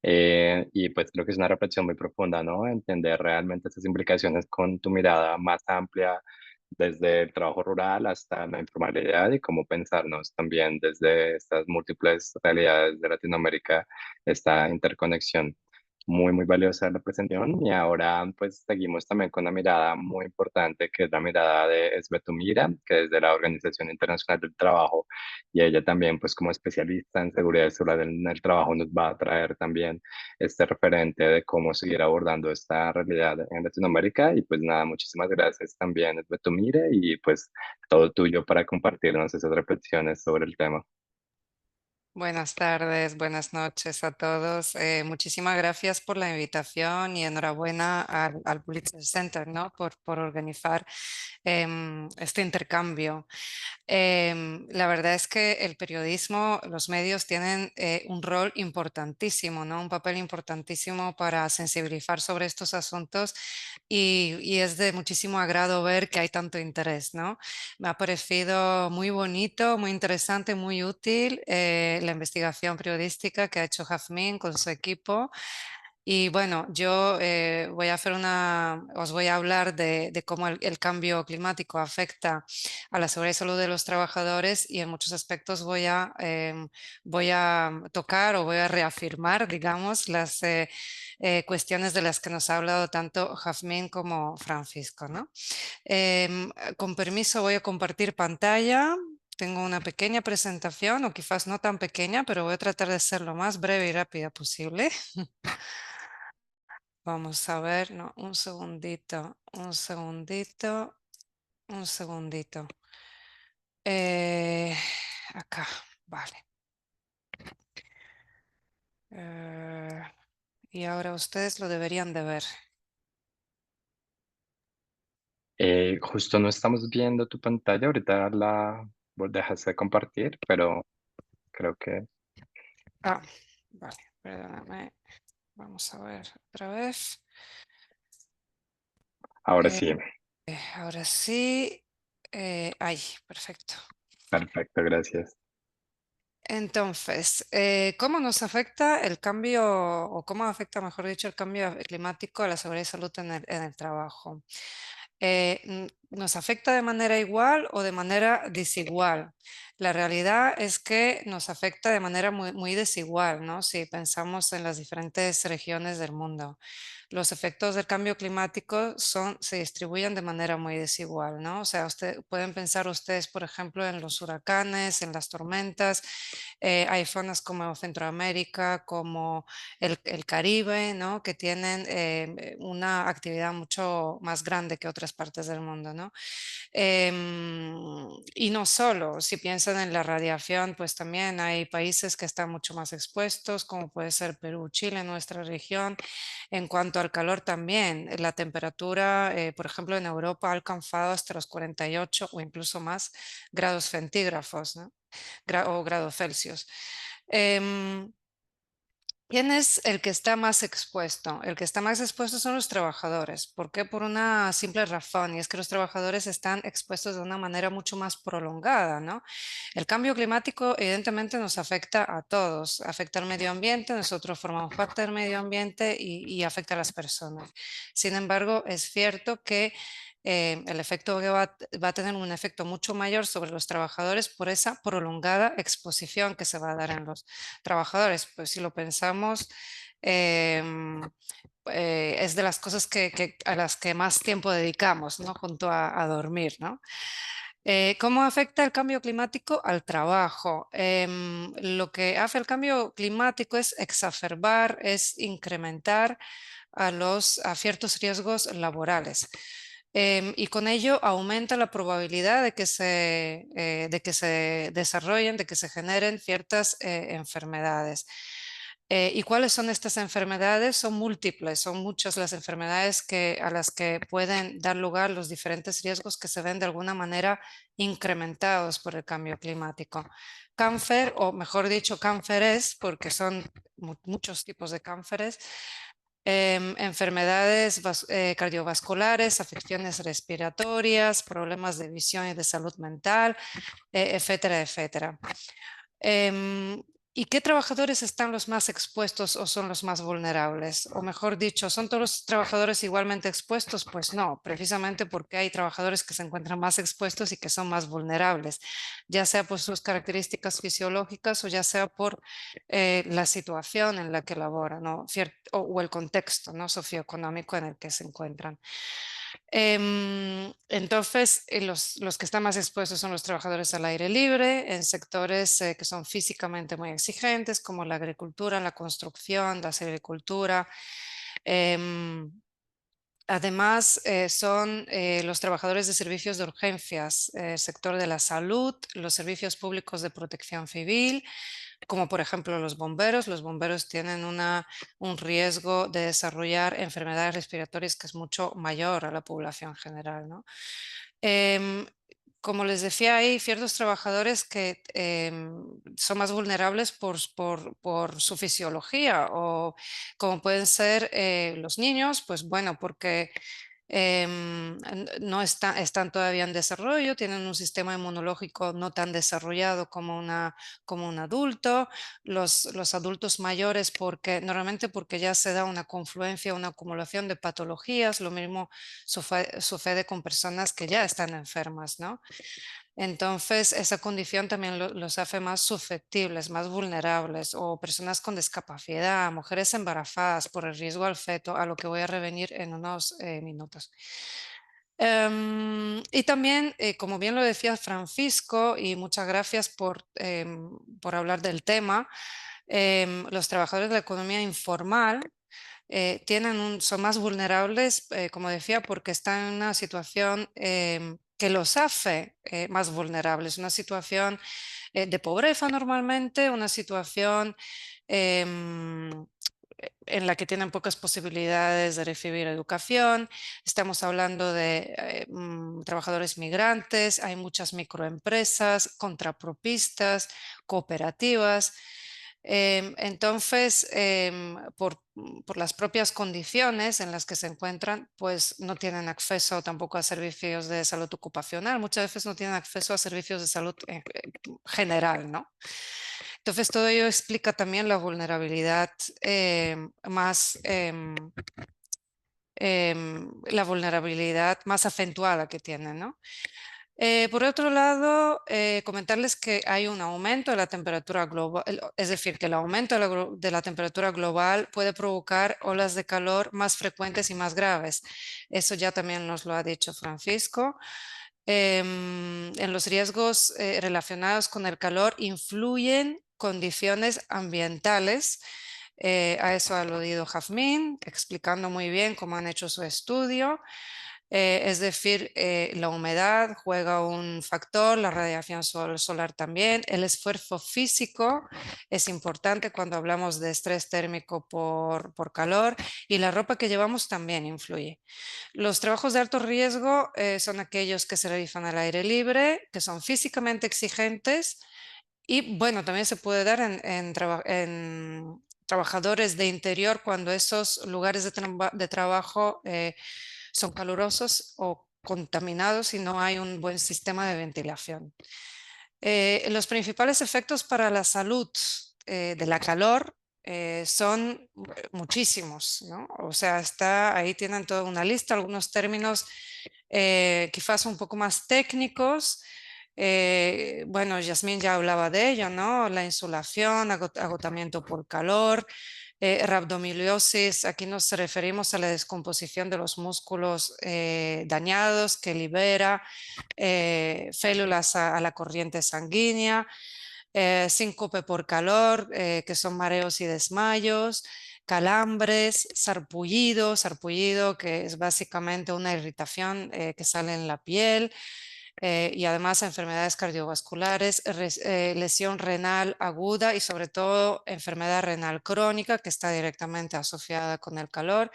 Y pues creo que es una reflexión muy profunda, ¿no? Entender realmente esas implicaciones con tu mirada más amplia, desde el trabajo rural hasta la informalidad y cómo pensarnos también desde estas múltiples realidades de Latinoamérica, esta interconexión. Muy valiosa la presentación y ahora pues seguimos también con una mirada muy importante que es la mirada de Esbetumira, que desde la Organización Internacional del Trabajo y ella también pues como especialista en seguridad y seguridad en el trabajo nos va a traer también este referente de cómo seguir abordando esta realidad en Latinoamérica y pues nada, muchísimas gracias también Esbetumira y pues todo tuyo para compartirnos esas reflexiones sobre el tema. Buenas tardes, buenas noches a todos. Muchísimas gracias por la invitación y enhorabuena al Pulitzer Center, ¿no? por organizar este intercambio. La verdad es que el periodismo, los medios tienen un rol importantísimo, ¿no? Un papel importantísimo para sensibilizar sobre estos asuntos y es de muchísimo agrado ver que hay tanto interés, ¿no? Me ha parecido muy bonito, muy interesante, muy útil la investigación periodística que ha hecho Jazmín con su equipo. Y bueno, yo os voy a hablar de cómo el cambio climático afecta a la seguridad y salud de los trabajadores y en muchos aspectos voy a tocar o voy a reafirmar, digamos, las cuestiones de las que nos ha hablado tanto Jazmín como Francisco, ¿no? Con permiso voy a compartir pantalla. Tengo una pequeña presentación, o quizás no tan pequeña, pero voy a tratar de ser lo más breve y rápida posible. Vamos a ver, no, un segundito, un segundito, un segundito. Acá, vale. Y ahora ustedes lo deberían de ver. Justo no estamos viendo tu pantalla, ahorita vos dejas de compartir, pero creo que Ah, vale, perdóname. Vamos a ver otra vez. ahora Eh, sí. Ahora sí. Ahí, perfecto. Perfecto, gracias. Entonces, ¿cómo nos afecta el cambio, o cómo afecta, mejor dicho, el cambio climático a la seguridad y salud en el trabajo? ¿Nos afecta de manera igual o de manera desigual? La realidad es que nos afecta de manera muy desigual, ¿no? Si pensamos en las diferentes regiones del mundo. Los efectos del cambio climático se distribuyen de manera muy desigual, ¿no? O sea, pueden pensar ustedes, por ejemplo, en los huracanes, en las tormentas. Hay zonas como Centroamérica, como el Caribe, ¿no? Que tienen una actividad mucho más grande que otras partes del mundo, ¿no? Y no solo, si piensan en la radiación, pues también hay países que están mucho más expuestos, como puede ser Perú, Chile, nuestra región. En cuanto al calor también, la temperatura, por ejemplo, en Europa ha alcanzado hasta los 48 o incluso más grados centígrados, ¿no? O grados Celsius. ¿Quién es el que está más expuesto? El que está más expuesto son los trabajadores. ¿Por qué? Por una simple razón, y es que los trabajadores están expuestos de una manera mucho más prolongada, ¿no? El cambio climático evidentemente nos afecta a todos, afecta al medio ambiente, nosotros formamos parte del medio ambiente y afecta a las personas. Sin embargo, es cierto que el efecto que va a tener un efecto mucho mayor sobre los trabajadores por esa prolongada exposición que se va a dar en los trabajadores. Pues si lo pensamos, es de las cosas a las que más tiempo dedicamos, ¿no? Junto a dormir, ¿no? ¿Cómo afecta el cambio climático al trabajo? Lo que hace el cambio climático es exacerbar, es incrementar a ciertos riesgos laborales. Y con ello aumenta la probabilidad de que se desarrollen, de que se generen ciertas enfermedades. ¿Y cuáles son estas enfermedades? Son múltiples, son muchas las enfermedades a las que pueden dar lugar los diferentes riesgos que se ven de alguna manera incrementados por el cambio climático. Cáncer, o mejor dicho, cánceres, porque son muchos tipos de cánceres, enfermedades cardiovasculares, afecciones respiratorias, problemas de visión y de salud mental, etcétera, etcétera. ¿Y qué trabajadores están los más expuestos o son los más vulnerables? O mejor dicho, ¿son todos los trabajadores igualmente expuestos? Pues no, precisamente porque hay trabajadores que se encuentran más expuestos y que son más vulnerables, ya sea por sus características fisiológicas o ya sea por la situación en la que laboran, ¿no? O el contexto, ¿no? Socioeconómico en el que se encuentran. Entonces, los que están más expuestos son los trabajadores al aire libre, en sectores que son físicamente muy exigentes, como la agricultura, la construcción, la silvicultura. Además, son los trabajadores de servicios de urgencias, el sector de la salud, los servicios públicos de protección civil, como por ejemplo los bomberos. Los bomberos tienen un riesgo de desarrollar enfermedades respiratorias que es mucho mayor a la población general, ¿no? Como les decía, hay ciertos trabajadores que son más vulnerables por su fisiología, o como pueden ser los niños, pues bueno, porque no están todavía en desarrollo, tienen un sistema inmunológico no tan desarrollado como un adulto. Los adultos mayores, normalmente porque ya se da una confluencia, una acumulación de patologías. Lo mismo sucede con personas que ya están enfermas, ¿no? Entonces, esa condición también los hace más susceptibles, más vulnerables, o personas con discapacidad, mujeres embarazadas por el riesgo al feto, a lo que voy a revenir en unos minutos. Y también, como bien lo decía Francisco, y muchas gracias por hablar del tema, los trabajadores de la economía informal son más vulnerables, como decía, porque están en una situación que los hace más vulnerables, una situación de pobreza normalmente, una situación em, en la que tienen pocas posibilidades de recibir educación. Estamos hablando de trabajadores migrantes, hay muchas microempresas, contrapropistas, cooperativas. Entonces, por las propias condiciones en las que se encuentran, pues no tienen acceso tampoco a servicios de salud ocupacional, muchas veces no tienen acceso a servicios de salud general, ¿no? Entonces, todo ello explica también la vulnerabilidad la vulnerabilidad más acentuada que tienen, ¿no? Por otro lado, comentarles que hay un aumento de la temperatura global, es decir, que el aumento de la temperatura global puede provocar olas de calor más frecuentes y más graves. Eso ya también nos lo ha dicho Francisco. En los riesgos relacionados con el calor influyen condiciones ambientales. A eso ha aludido Jazmín, explicando muy bien cómo han hecho su estudio. Es decir, la humedad juega un factor, la radiación solar también, el esfuerzo físico es importante cuando hablamos de estrés térmico por calor, y la ropa que llevamos también influye. Los trabajos de alto riesgo son aquellos que se realizan al aire libre, que son físicamente exigentes, y bueno, también se puede dar en trabajadores de interior cuando esos lugares de trabajo son calurosos o contaminados y no hay un buen sistema de ventilación. Los principales efectos para la salud de la calor son muchísimos, ¿no? O sea, ahí tienen toda una lista, algunos términos quizás un poco más técnicos. Bueno, Yasmín ya hablaba de ello, ¿no? La insolación, agotamiento por calor, rhabdomyolysis. Aquí nos referimos a la descomposición de los músculos dañados que libera células a la corriente sanguínea, síncope por calor, que son mareos y desmayos, calambres, sarpullido, que es básicamente una irritación que sale en la piel, y además enfermedades cardiovasculares, lesión renal aguda y sobre todo enfermedad renal crónica que está directamente asociada con el calor.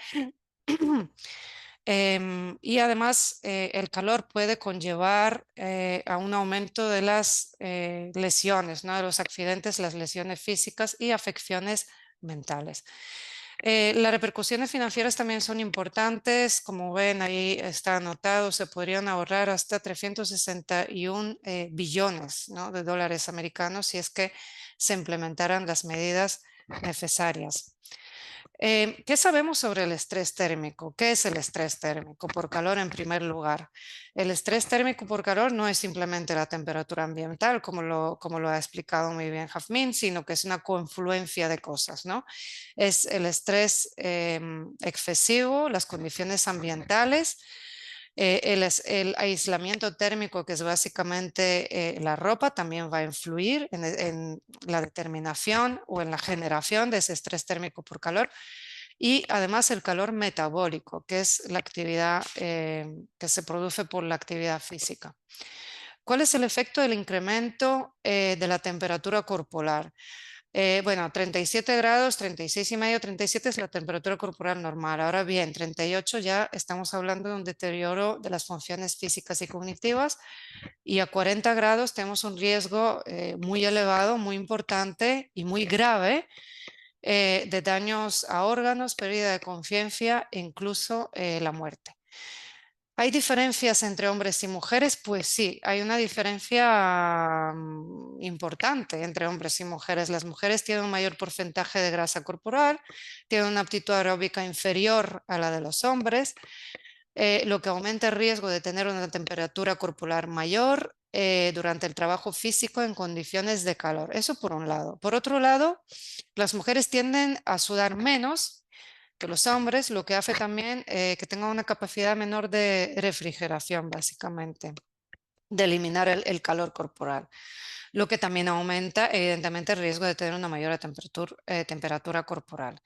Y además el calor puede conllevar a un aumento de las lesiones, ¿no? De los accidentes, las lesiones físicas y afecciones mentales. Las repercusiones financieras también son importantes. Como ven, ahí está anotado, se podrían ahorrar hasta 361 billones, ¿no?, de dólares americanos si es que se implementaran las medidas necesarias. ¿Qué sabemos sobre el estrés térmico? ¿Qué es el estrés térmico por calor en primer lugar? El estrés térmico por calor no es simplemente la temperatura ambiental, como lo ha explicado muy bien Jazmín, sino que es una confluencia de cosas, ¿no? Es el estrés excesivo, las condiciones ambientales, el aislamiento térmico, que es básicamente la ropa, también va a influir en la determinación o en la generación de ese estrés térmico por calor. Y además el calor metabólico, que es la actividad que se produce por la actividad física. ¿Cuál es el efecto del incremento de la temperatura corporal? Bueno, 37 grados, 36,5, 37 es la temperatura corporal normal. Ahora bien, 38 ya estamos hablando de un deterioro de las funciones físicas y cognitivas, y a 40 grados tenemos un riesgo muy elevado, muy importante y muy grave de daños a órganos, pérdida de conciencia e incluso la muerte. ¿Hay diferencias entre hombres y mujeres? Pues sí, hay una diferencia importante entre hombres y mujeres. Las mujeres tienen un mayor porcentaje de grasa corporal, tienen una aptitud aeróbica inferior a la de los hombres, lo que aumenta el riesgo de tener una temperatura corporal mayor durante el trabajo físico en condiciones de calor. Eso por un lado. Por otro lado, las mujeres tienden a sudar menos que los hombres, lo que hace también que tengan una capacidad menor de refrigeración, básicamente, de eliminar el calor corporal, lo que también aumenta evidentemente el riesgo de tener una mayor temperatura corporal.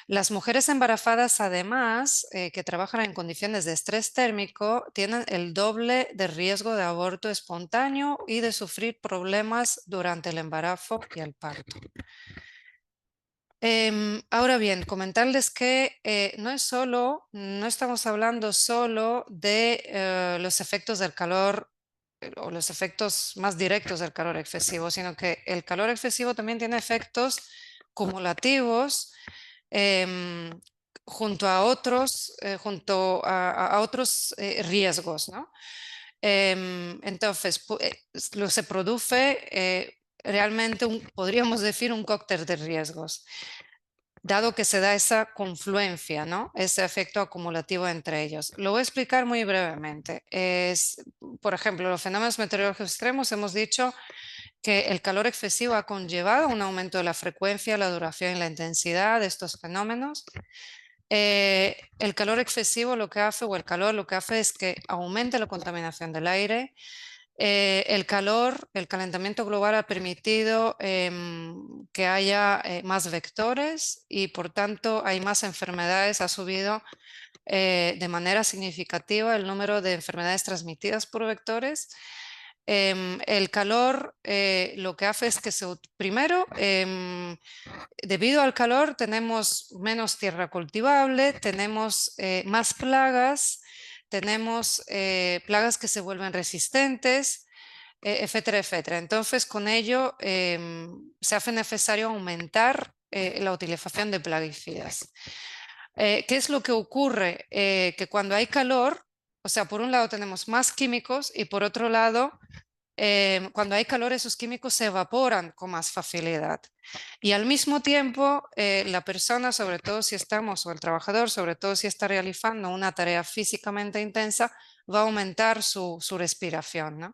Las mujeres embarazadas, además, que trabajan en condiciones de estrés térmico, tienen el doble de riesgo de aborto espontáneo y de sufrir problemas durante el embarazo y el parto. Ahora bien, comentarles que no estamos hablando solo de los efectos del calor o los efectos más directos del calor excesivo, sino que el calor excesivo también tiene efectos cumulativos junto a otros, riesgos, ¿no? Entonces, se produce realmente podríamos decir un cóctel de riesgos, dado que se da esa confluencia, ¿no? Ese efecto acumulativo entre ellos. Lo voy a explicar muy brevemente. Por ejemplo, los fenómenos meteorológicos extremos, hemos dicho que el calor excesivo ha conllevado un aumento de la frecuencia, la duración y la intensidad de estos fenómenos. El calor excesivo lo que hace, o el calor lo que hace es que aumente la contaminación del aire. El calentamiento global ha permitido que haya más vectores y por tanto hay más enfermedades, ha subido de manera significativa el número de enfermedades transmitidas por vectores. El calor lo que hace es que primero, debido al calor tenemos menos tierra cultivable, tenemos más plagas, tenemos plagas que se vuelven resistentes, etcétera, etcétera. Entonces, con ello se hace necesario aumentar la utilización de plaguicidas. ¿Qué es lo que ocurre? Que cuando hay calor, o sea, por un lado tenemos más químicos y por otro lado cuando hay calor esos químicos se evaporan con más facilidad. Y al mismo tiempo, la persona, sobre todo si estamos, o el trabajador, sobre todo si está realizando una tarea físicamente intensa, va a aumentar su respiración, ¿no?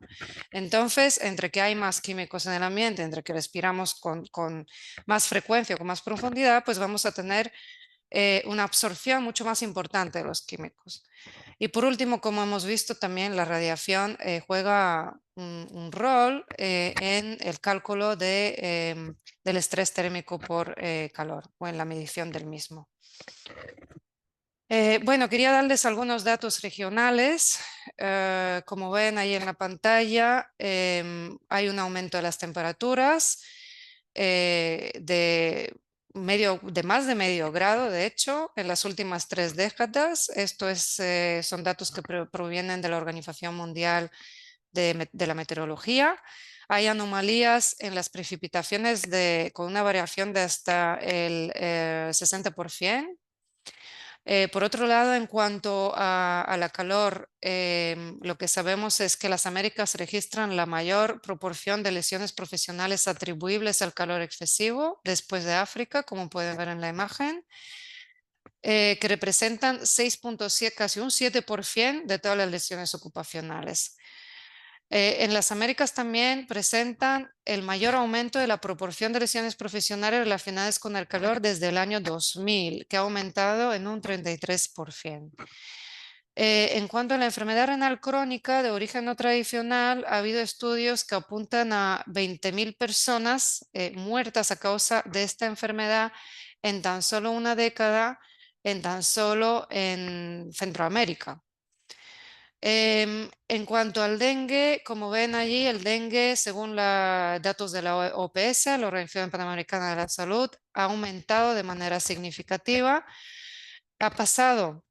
Entonces, entre que hay más químicos en el ambiente, entre que respiramos con más frecuencia, con más profundidad, pues vamos a tener una absorción mucho más importante de los químicos. Y por último, como hemos visto también, la radiación juega un rol en el cálculo del estrés térmico por calor o en la medición del mismo. Bueno, quería darles algunos datos regionales. Como ven ahí en la pantalla, hay un aumento de las temperaturas de más de medio grado, de hecho, en las últimas 3 décadas. Esto son datos que provienen de la Organización Mundial de la Meteorología. Hay anomalías en las precipitaciones con una variación de hasta el 60%. Por otro lado, en cuanto a la calor, lo que sabemos es que las Américas registran la mayor proporción de lesiones profesionales atribuibles al calor excesivo después de África, como pueden ver en la imagen, que representan 6.7, casi un 7% de todas las lesiones ocupacionales. En las Américas también presentan el mayor aumento de la proporción de lesiones profesionales relacionadas con el calor desde el año 2000, que ha aumentado en un 33%. En cuanto a la enfermedad renal crónica de origen no tradicional, ha habido estudios que apuntan a 20.000 personas muertas a causa de esta enfermedad en tan solo una década, en Centroamérica. En cuanto al dengue, como ven allí, el dengue, según los datos de la OPS, la Organización Panamericana de la Salud, ha aumentado de manera significativa. Ha pasado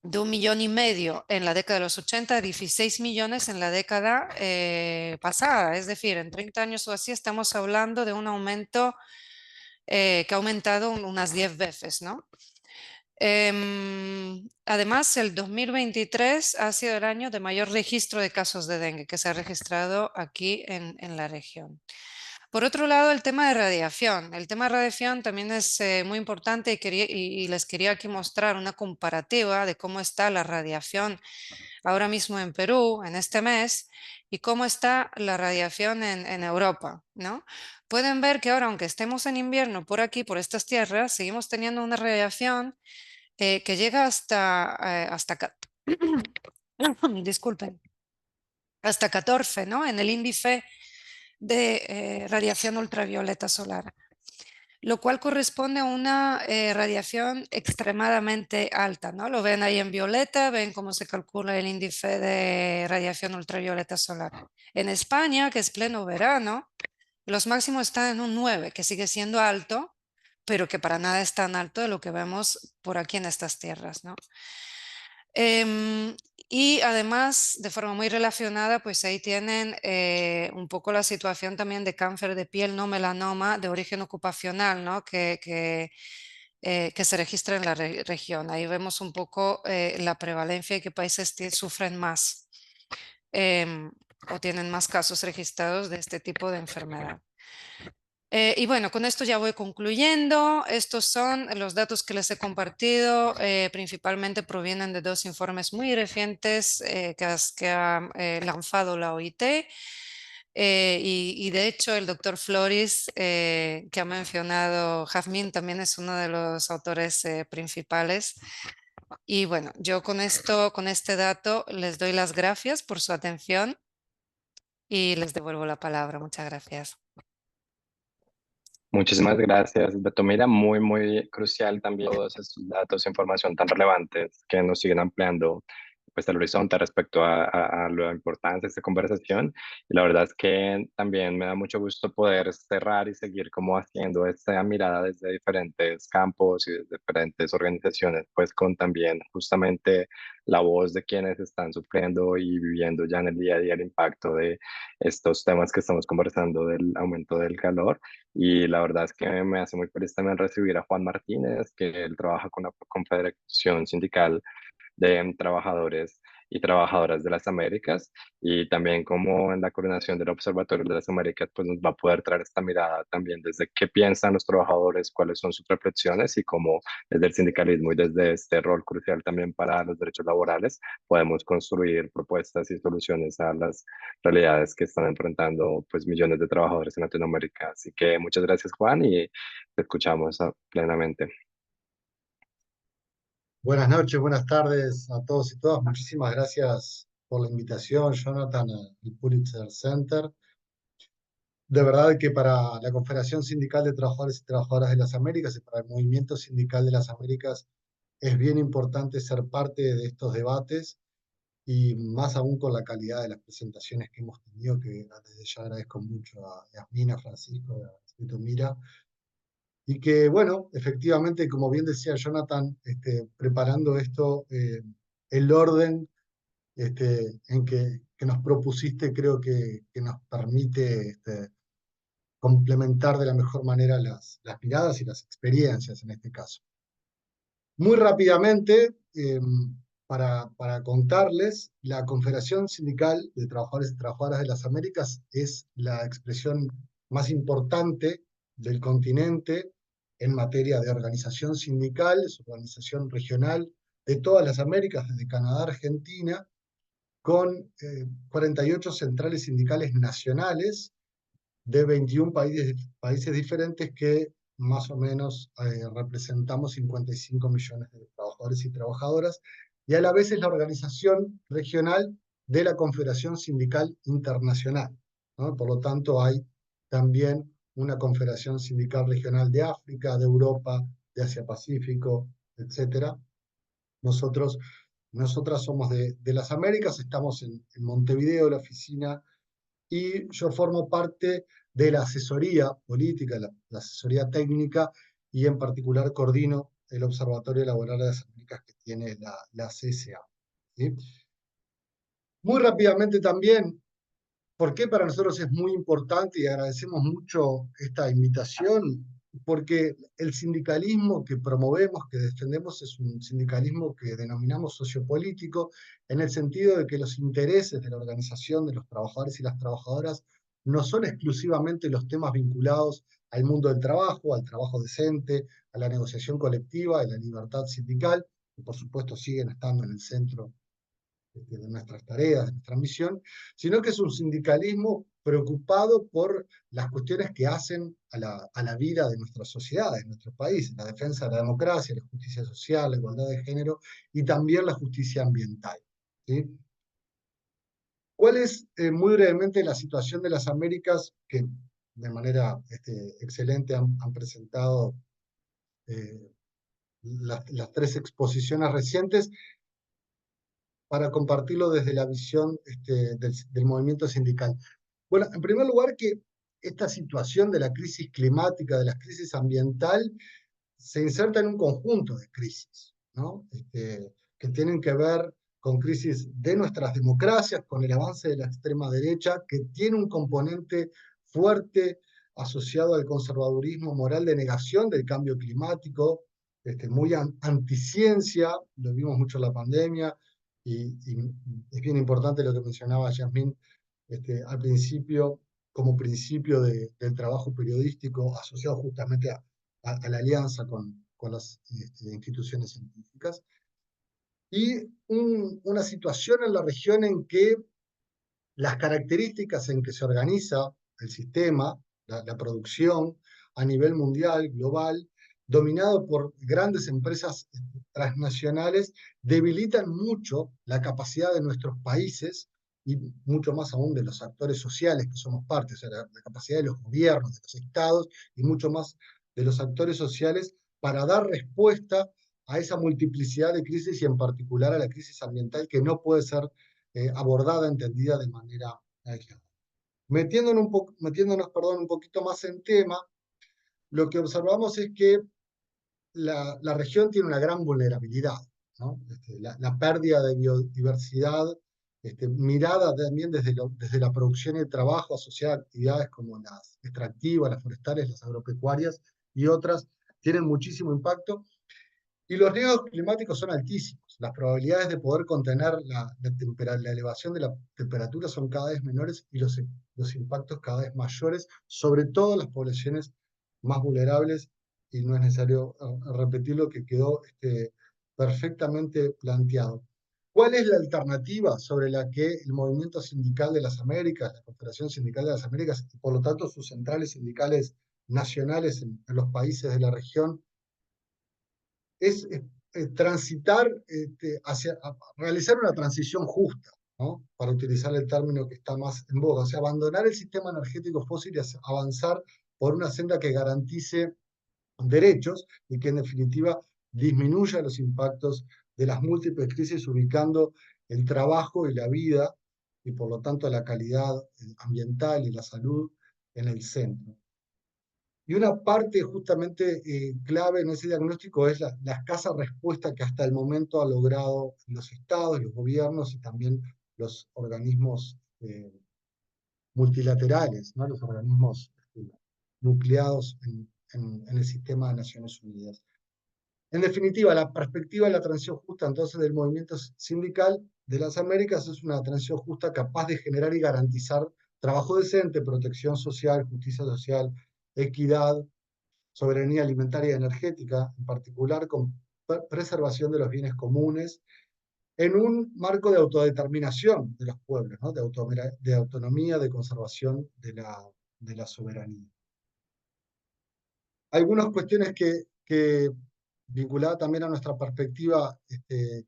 de 1,5 millones en la década de los 80 a 16 millones en la década pasada. Es decir, en 30 años o así estamos hablando de un aumento que ha aumentado unas 10 veces, ¿no? Además, el 2023 ha sido el año de mayor registro de casos de dengue que se ha registrado aquí en la región. Por otro lado, el tema de radiación. El tema de radiación también es muy importante y les quería aquí mostrar una comparativa de cómo está la radiación ahora mismo en Perú, en este mes, y cómo está la radiación en Europa, ¿no? Pueden ver que ahora, aunque estemos en invierno por aquí, por estas tierras, seguimos teniendo una radiación que llega disculpen, hasta 14, ¿no? En el índice de radiación ultravioleta solar, lo cual corresponde a una radiación extremadamente alta, ¿no? Lo ven ahí en violeta, ven cómo se calcula el índice de radiación ultravioleta solar. En España, que es pleno verano, los máximos están en un 9, que sigue siendo alto, pero que para nada es tan alto de lo que vemos por aquí en estas tierras, ¿no? Y además, de forma muy relacionada, pues ahí tienen un poco la situación también de cáncer de piel no melanoma de origen ocupacional, ¿no? que se registra en la región. Ahí vemos un poco la prevalencia y qué países sufren más o tienen más casos registrados de este tipo de enfermedad. Y bueno, con esto ya voy concluyendo. Estos son los datos que les he compartido. Principalmente provienen de 2 informes muy recientes que ha lanzado la OIT. Y de hecho el doctor Floris, que ha mencionado Jazmín, también es uno de los autores principales. Y bueno, yo con este dato les doy las gracias por su atención y les devuelvo la palabra. Muchas gracias. Muchísimas gracias, Beto. Mira, muy, muy crucial también todos esos datos e información tan relevantes que nos siguen ampliando pues el horizonte respecto a la importancia de esta conversación. Y la verdad es que también me da mucho gusto poder cerrar y seguir como haciendo esta mirada desde diferentes campos y desde diferentes organizaciones, pues con también justamente la voz de quienes están sufriendo y viviendo ya en el día a día el impacto de estos temas que estamos conversando del aumento del calor. Y la verdad es que me hace muy feliz también recibir a Juan Martínez, que él trabaja con la Confederación Sindical de Trabajadores y Trabajadoras de las Américas, y también como en la coordinación del Observatorio de las Américas, pues nos va a poder traer esta mirada también desde qué piensan los trabajadores, cuáles son sus reflexiones y cómo desde el sindicalismo y desde este rol crucial también para los derechos laborales podemos construir propuestas y soluciones a las realidades que están enfrentando pues millones de trabajadores en Latinoamérica. Así que muchas gracias, Juan, y te escuchamos plenamente. Buenas noches, buenas tardes a todos y todas. Muchísimas gracias por la invitación, Jonathan, al Pulitzer Center. De verdad que para la Confederación Sindical de Trabajadores y Trabajadoras de las Américas y para el Movimiento Sindical de las Américas es bien importante ser parte de estos debates y más aún con la calidad de las presentaciones que hemos tenido, que desde ya agradezco mucho a Yasmina, a Francisco, a Mira. Y que, bueno, efectivamente, como bien decía Jonathan, preparando esto, el orden en que nos propusiste creo que nos permite complementar de la mejor manera las miradas y las experiencias en este caso. Muy rápidamente, para contarles, la Confederación Sindical de Trabajadores y Trabajadoras de las Américas es la expresión más importante del continente en materia de organización sindical, es organización regional de todas las Américas, desde Canadá a Argentina, con 48 centrales sindicales nacionales de 21 países diferentes que más o menos representamos 55 millones de trabajadores y trabajadoras, y a la vez es la organización regional de la Confederación Sindical Internacional, ¿no? Por lo tanto, hay también una Confederación Sindical Regional de África, de Europa, de Asia-Pacífico, etc. Nosotras somos de las Américas, estamos en Montevideo, la oficina, y yo formo parte de la asesoría política, la asesoría técnica, y en particular coordino el Observatorio Laboral de las Américas que tiene la CSA. ¿Sí? Muy rápidamente también, ¿por qué para nosotros es muy importante y agradecemos mucho esta invitación? Porque el sindicalismo que promovemos, que defendemos, es un sindicalismo que denominamos sociopolítico, en el sentido de que los intereses de la organización de los trabajadores y las trabajadoras no son exclusivamente los temas vinculados al mundo del trabajo, al trabajo decente, a la negociación colectiva, a la libertad sindical, que por supuesto siguen estando en el centro de nuestras tareas, de nuestra misión, sino que es un sindicalismo preocupado por las cuestiones que hacen a la vida de nuestras sociedades, de nuestros países, la defensa de la democracia, la justicia social, la igualdad de género y también la justicia ambiental. ¿Sí? ¿Cuál es, muy brevemente, la situación de las Américas, que de manera excelente han presentado las tres exposiciones recientes, para compartirlo desde la visión del movimiento sindical? Bueno, en primer lugar, que esta situación de la crisis climática, de la crisis ambiental, se inserta en un conjunto de crisis, ¿no? Que tienen que ver con crisis de nuestras democracias, con el avance de la extrema derecha, que tiene un componente fuerte asociado al conservadurismo moral de negación del cambio climático, muy anticiencia, lo vimos mucho en la pandemia, y es bien importante lo que mencionaba Yasmín al principio, como principio del trabajo periodístico asociado justamente a la alianza con las instituciones científicas, y una situación en la región en que las características en que se organiza el sistema, la producción a nivel mundial, global, dominado por grandes empresas transnacionales, debilitan mucho la capacidad de nuestros países y mucho más aún de los actores sociales que somos parte, o sea, la capacidad de los gobiernos, de los estados y mucho más de los actores sociales para dar respuesta a esa multiplicidad de crisis y en particular a la crisis ambiental que no puede ser abordada, entendida de manera aislada. Metiéndonos un poquito más en tema, lo que observamos es que la región tiene una gran vulnerabilidad, ¿no? La pérdida de biodiversidad, mirada también desde la producción y el trabajo asociada a actividades como las extractivas, las forestales, las agropecuarias y otras, tienen muchísimo impacto. Y los riesgos climáticos son altísimos. las probabilidades de poder contener la elevación de la temperatura son cada vez menores y los impactos cada vez mayores, sobre todo en las poblaciones más vulnerables, y no es necesario repetir lo que quedó perfectamente planteado. ¿Cuál es la alternativa sobre la que el Movimiento Sindical de las Américas, la Confederación Sindical de las Américas, y por lo tanto sus centrales sindicales nacionales en los países de la región, es transitar realizar una transición justa, ¿no? Para utilizar el término que está más en boga, o sea, abandonar el sistema energético fósil y avanzar por una senda que garantice derechos y que en definitiva disminuya los impactos de las múltiples crisis, ubicando el trabajo y la vida y por lo tanto la calidad ambiental y la salud en el centro. Y una parte justamente clave en ese diagnóstico es la escasa respuesta que hasta el momento han logrado los estados, los gobiernos y también los organismos multilaterales, ¿no? Los organismos nucleados en el sistema de Naciones Unidas. En definitiva, la perspectiva de la transición justa entonces del movimiento sindical de las Américas es una transición justa capaz de generar y garantizar trabajo decente, protección social, justicia social, equidad, soberanía alimentaria y energética, en particular con preservación de los bienes comunes, en un marco de autodeterminación de los pueblos, ¿no? de autonomía, de conservación de la soberanía. Algunas cuestiones que vinculadas también a nuestra perspectiva,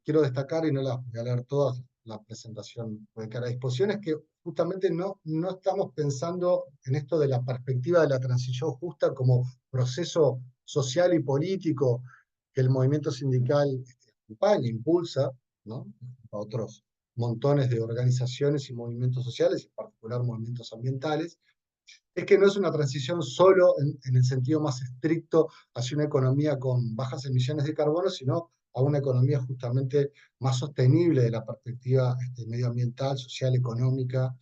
quiero destacar, y no las voy a leer todas, la presentación puede quedar a disposición, es que justamente no estamos pensando en esto de la perspectiva de la transición justa como proceso social y político que el movimiento sindical acompaña, impulsa, ¿no? A otros montones de organizaciones y movimientos sociales, en particular movimientos ambientales, es que no es una transición solo en el sentido más estricto hacia una economía con bajas emisiones de carbono, sino a una economía justamente más sostenible de la perspectiva medioambiental, social, económica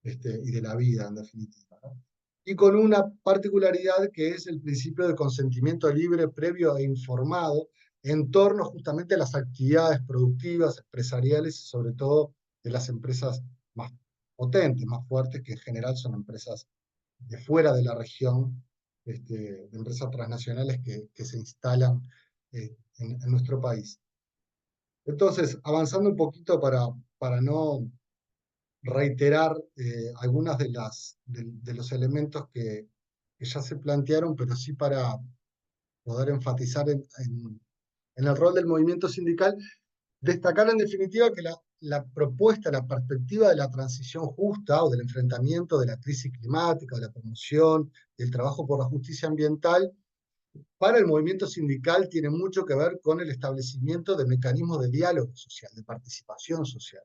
y de la vida, en definitiva, ¿no? Y con una particularidad que es el principio de consentimiento libre, previo e informado, en torno justamente a las actividades productivas, empresariales y sobre todo de las empresas más potentes, más fuertes, que en general son empresas de fuera de la región, de empresas transnacionales que se instalan en nuestro país. Entonces, avanzando un poquito para no reiterar algunas de los elementos que ya se plantearon, pero sí para poder enfatizar en el rol del movimiento sindical, destacar en definitiva que la propuesta, la perspectiva de la transición justa o del enfrentamiento de la crisis climática, de la promoción del trabajo por la justicia ambiental, para el movimiento sindical tiene mucho que ver con el establecimiento de mecanismos de diálogo social, de participación social.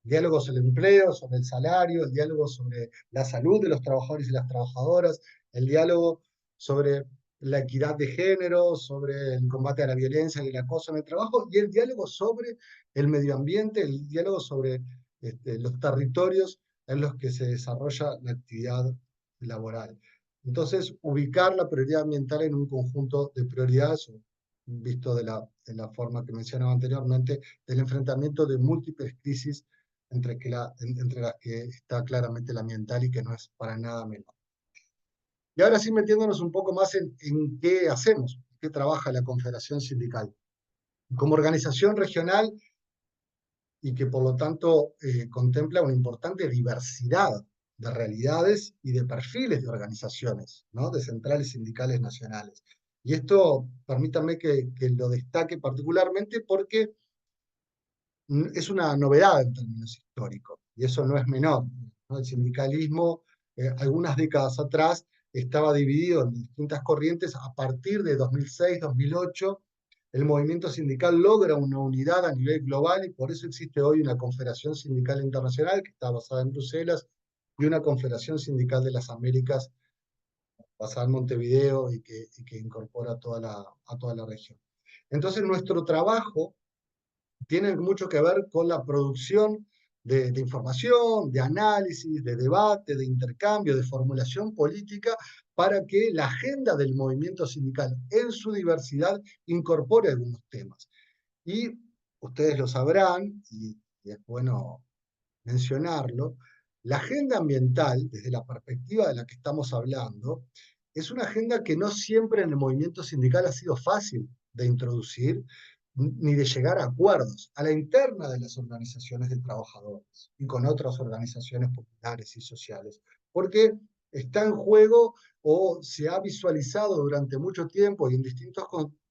Diálogo sobre el empleo, sobre el salario, el diálogo sobre la salud de los trabajadores y las trabajadoras, el diálogo sobre la equidad de género, sobre el combate a la violencia y el acoso en el trabajo, y el diálogo sobre el medio ambiente, el diálogo sobre los territorios en los que se desarrolla la actividad laboral. Entonces, ubicar la prioridad ambiental en un conjunto de prioridades, visto de la forma que mencionaba anteriormente, del enfrentamiento de múltiples crisis entre las que está claramente la ambiental y que no es para nada menor. Y ahora sí, metiéndonos un poco más en qué hacemos, qué trabaja la Confederación Sindical. Como organización regional y que por lo tanto contempla una importante diversidad de realidades y de perfiles de organizaciones, ¿no? De centrales sindicales nacionales. Y esto, permítanme que lo destaque particularmente porque es una novedad en términos históricos, y eso no es menor, ¿no? El sindicalismo, algunas décadas atrás, estaba dividido en distintas corrientes. A partir de 2006-2008, el movimiento sindical logra una unidad a nivel global y por eso existe hoy una Confederación Sindical Internacional que está basada en Bruselas y una Confederación Sindical de las Américas basada en Montevideo y que incorpora a toda la región. Entonces nuestro trabajo tiene mucho que ver con la producción de información, de análisis, de debate, de intercambio, de formulación política, para que la agenda del movimiento sindical en su diversidad incorpore algunos temas. Y ustedes lo sabrán, y es bueno mencionarlo, la agenda ambiental, desde la perspectiva de la que estamos hablando, es una agenda que no siempre en el movimiento sindical ha sido fácil de introducir ni de llegar a acuerdos a la interna de las organizaciones de trabajadores y con otras organizaciones populares y sociales, porque está en juego o se ha visualizado durante mucho tiempo y en distintos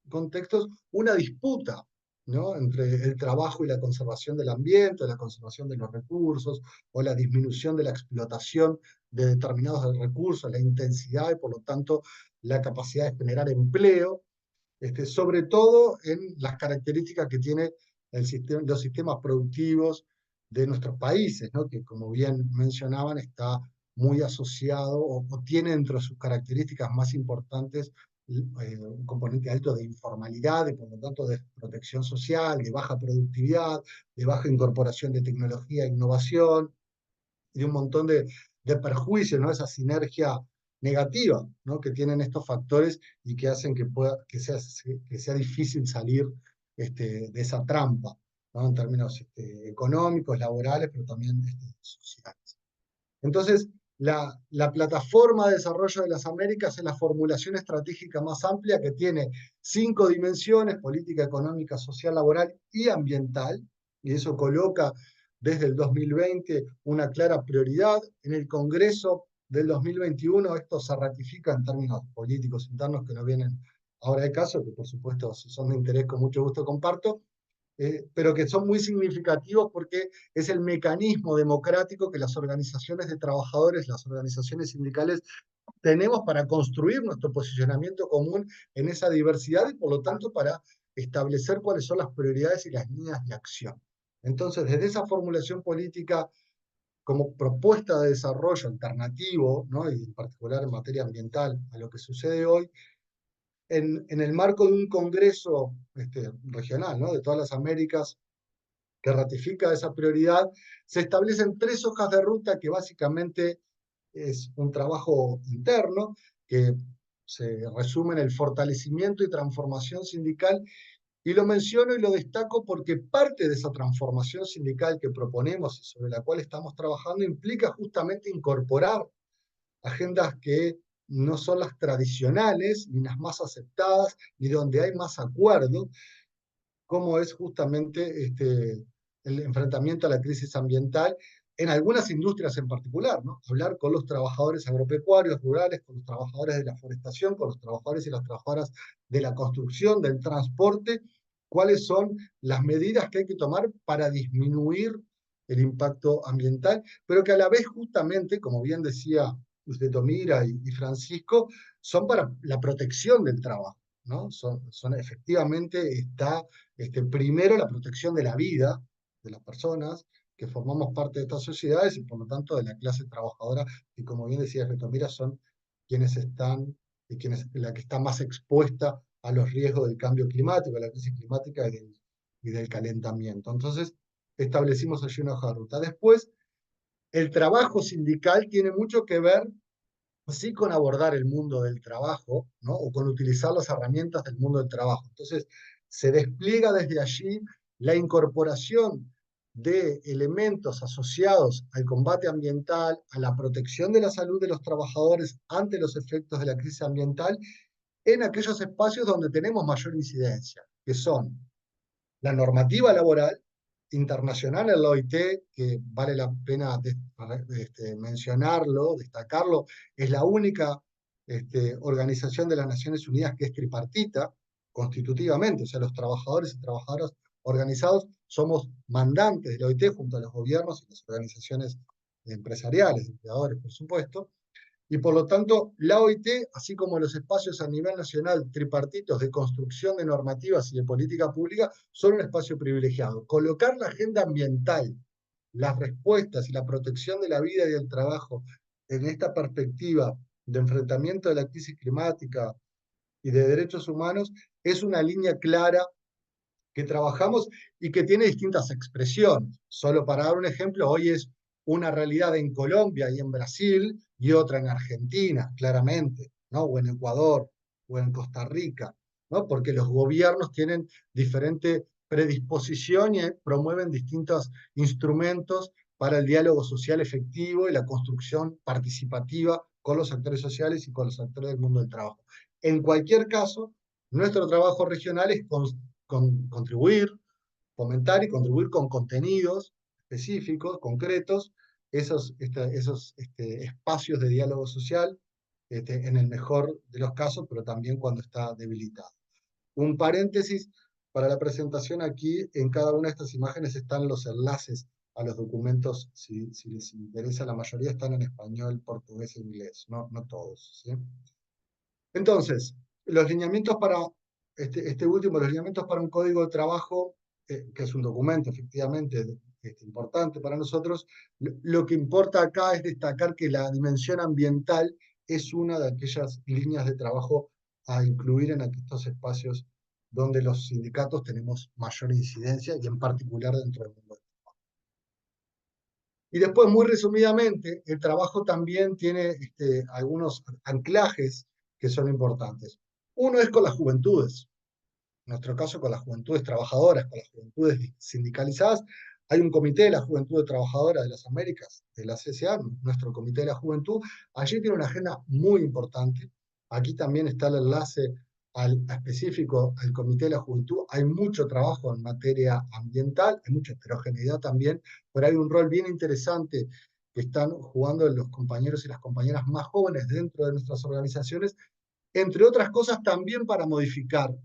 contextos una disputa, ¿no?, entre el trabajo y la conservación del ambiente, la conservación de los recursos, o la disminución de la explotación de determinados recursos, la intensidad y por lo tanto la capacidad de generar empleo, sobre todo en las características que tiene los sistemas productivos de nuestros países, ¿no?, que como bien mencionaban está muy asociado o tiene entre sus características más importantes un componente alto de informalidad y por lo tanto de protección social, de baja productividad, de baja incorporación de tecnología e innovación, y de un montón de perjuicios, ¿no?, esa sinergia negativa, ¿no?, que tienen estos factores y que hacen que sea difícil salir de esa trampa, ¿no?, en términos económicos, laborales, pero también sociales. Entonces, la plataforma de desarrollo de las Américas es la formulación estratégica más amplia que tiene 5 dimensiones: política, económica, social, laboral y ambiental, y eso coloca desde el 2020 una clara prioridad. En el Congreso del 2021 esto se ratifica en términos políticos internos que no vienen ahora de caso, que por supuesto si son de interés con mucho gusto comparto, pero que son muy significativos porque es el mecanismo democrático que las organizaciones de trabajadores, las organizaciones sindicales, tenemos para construir nuestro posicionamiento común en esa diversidad y por lo tanto para establecer cuáles son las prioridades y las líneas de acción. Entonces, desde esa formulación política como propuesta de desarrollo alternativo, ¿no?, y en particular en materia ambiental a lo que sucede hoy, en el marco de un congreso regional, ¿no?, de todas las Américas, que ratifica esa prioridad, se establecen 3 hojas de ruta que básicamente es un trabajo interno que se resume en el fortalecimiento y transformación sindical, y lo menciono y lo destaco porque parte de esa transformación sindical que proponemos y sobre la cual estamos trabajando implica justamente incorporar agendas que no son las tradicionales, ni las más aceptadas, ni donde hay más acuerdo, como es justamente el enfrentamiento a la crisis ambiental en algunas industrias en particular, ¿no? Hablar con los trabajadores agropecuarios, rurales, con los trabajadores de la forestación, con los trabajadores y las trabajadoras de la construcción, del transporte, cuáles son las medidas que hay que tomar para disminuir el impacto ambiental, pero que a la vez justamente, como bien decía usted, Tomira y Francisco, son para la protección del trabajo, ¿no? Efectivamente está primero la protección de la vida de las personas que formamos parte de estas sociedades y por lo tanto de la clase trabajadora, que como bien decía Retomira, son quienes están, la que está más expuesta a los riesgos del cambio climático, a la crisis climática y del calentamiento. Entonces, establecimos allí una hoja de ruta. Después, el trabajo sindical tiene mucho que ver sí con abordar el mundo del trabajo, ¿no?, o con utilizar las herramientas del mundo del trabajo. Entonces, se despliega desde allí la incorporación de elementos asociados al combate ambiental, a la protección de la salud de los trabajadores ante los efectos de la crisis ambiental, en aquellos espacios donde tenemos mayor incidencia, que son la normativa laboral internacional en la OIT, que vale la pena mencionarlo, destacarlo, es la única organización de las Naciones Unidas que es tripartita, constitutivamente, o sea, los trabajadores y trabajadoras organizados somos mandantes de la OIT junto a los gobiernos y las organizaciones empresariales, empleadores, por supuesto, y por lo tanto, la OIT, así como los espacios a nivel nacional tripartitos de construcción de normativas y de política pública, son un espacio privilegiado. Colocar la agenda ambiental, las respuestas y la protección de la vida y del trabajo en esta perspectiva de enfrentamiento de la crisis climática y de derechos humanos es una línea clara que trabajamos y que tiene distintas expresiones. Solo para dar un ejemplo, hoy es una realidad en Colombia y en Brasil y otra en Argentina, claramente, ¿no?, o en Ecuador, o en Costa Rica, ¿no?, porque los gobiernos tienen diferente predisposición y promueven distintos instrumentos para el diálogo social efectivo y la construcción participativa con los actores sociales y con los actores del mundo del trabajo. En cualquier caso, nuestro trabajo regional es contribuir, fomentar y contribuir con contenidos específicos, concretos, esos espacios de diálogo social, en el mejor de los casos, pero también cuando está debilitado. Un paréntesis para la presentación: aquí en cada una de estas imágenes están los enlaces a los documentos, si les interesa. La mayoría están en español, portugués e inglés, no todos, ¿sí? Entonces, los lineamientos para, los lineamientos para un código de trabajo, que es un documento efectivamente importante para nosotros. Lo que importa acá es destacar que la dimensión ambiental es una de aquellas líneas de trabajo a incluir en estos espacios donde los sindicatos tenemos mayor incidencia, y en particular dentro del mundo del trabajo. Y después, muy resumidamente, el trabajo también tiene algunos anclajes que son importantes. Uno es con las juventudes. En nuestro caso, con las juventudes trabajadoras, con las juventudes sindicalizadas. Hay un comité de la Juventud Trabajadora de las Américas, de la CSA, nuestro comité de la juventud. Allí tiene una agenda muy importante. Aquí también está el enlace específico al comité de la juventud. Hay mucho trabajo en materia ambiental, hay mucha heterogeneidad también, pero hay un rol bien interesante que están jugando los compañeros y las compañeras más jóvenes dentro de nuestras organizaciones, entre otras cosas también para modificar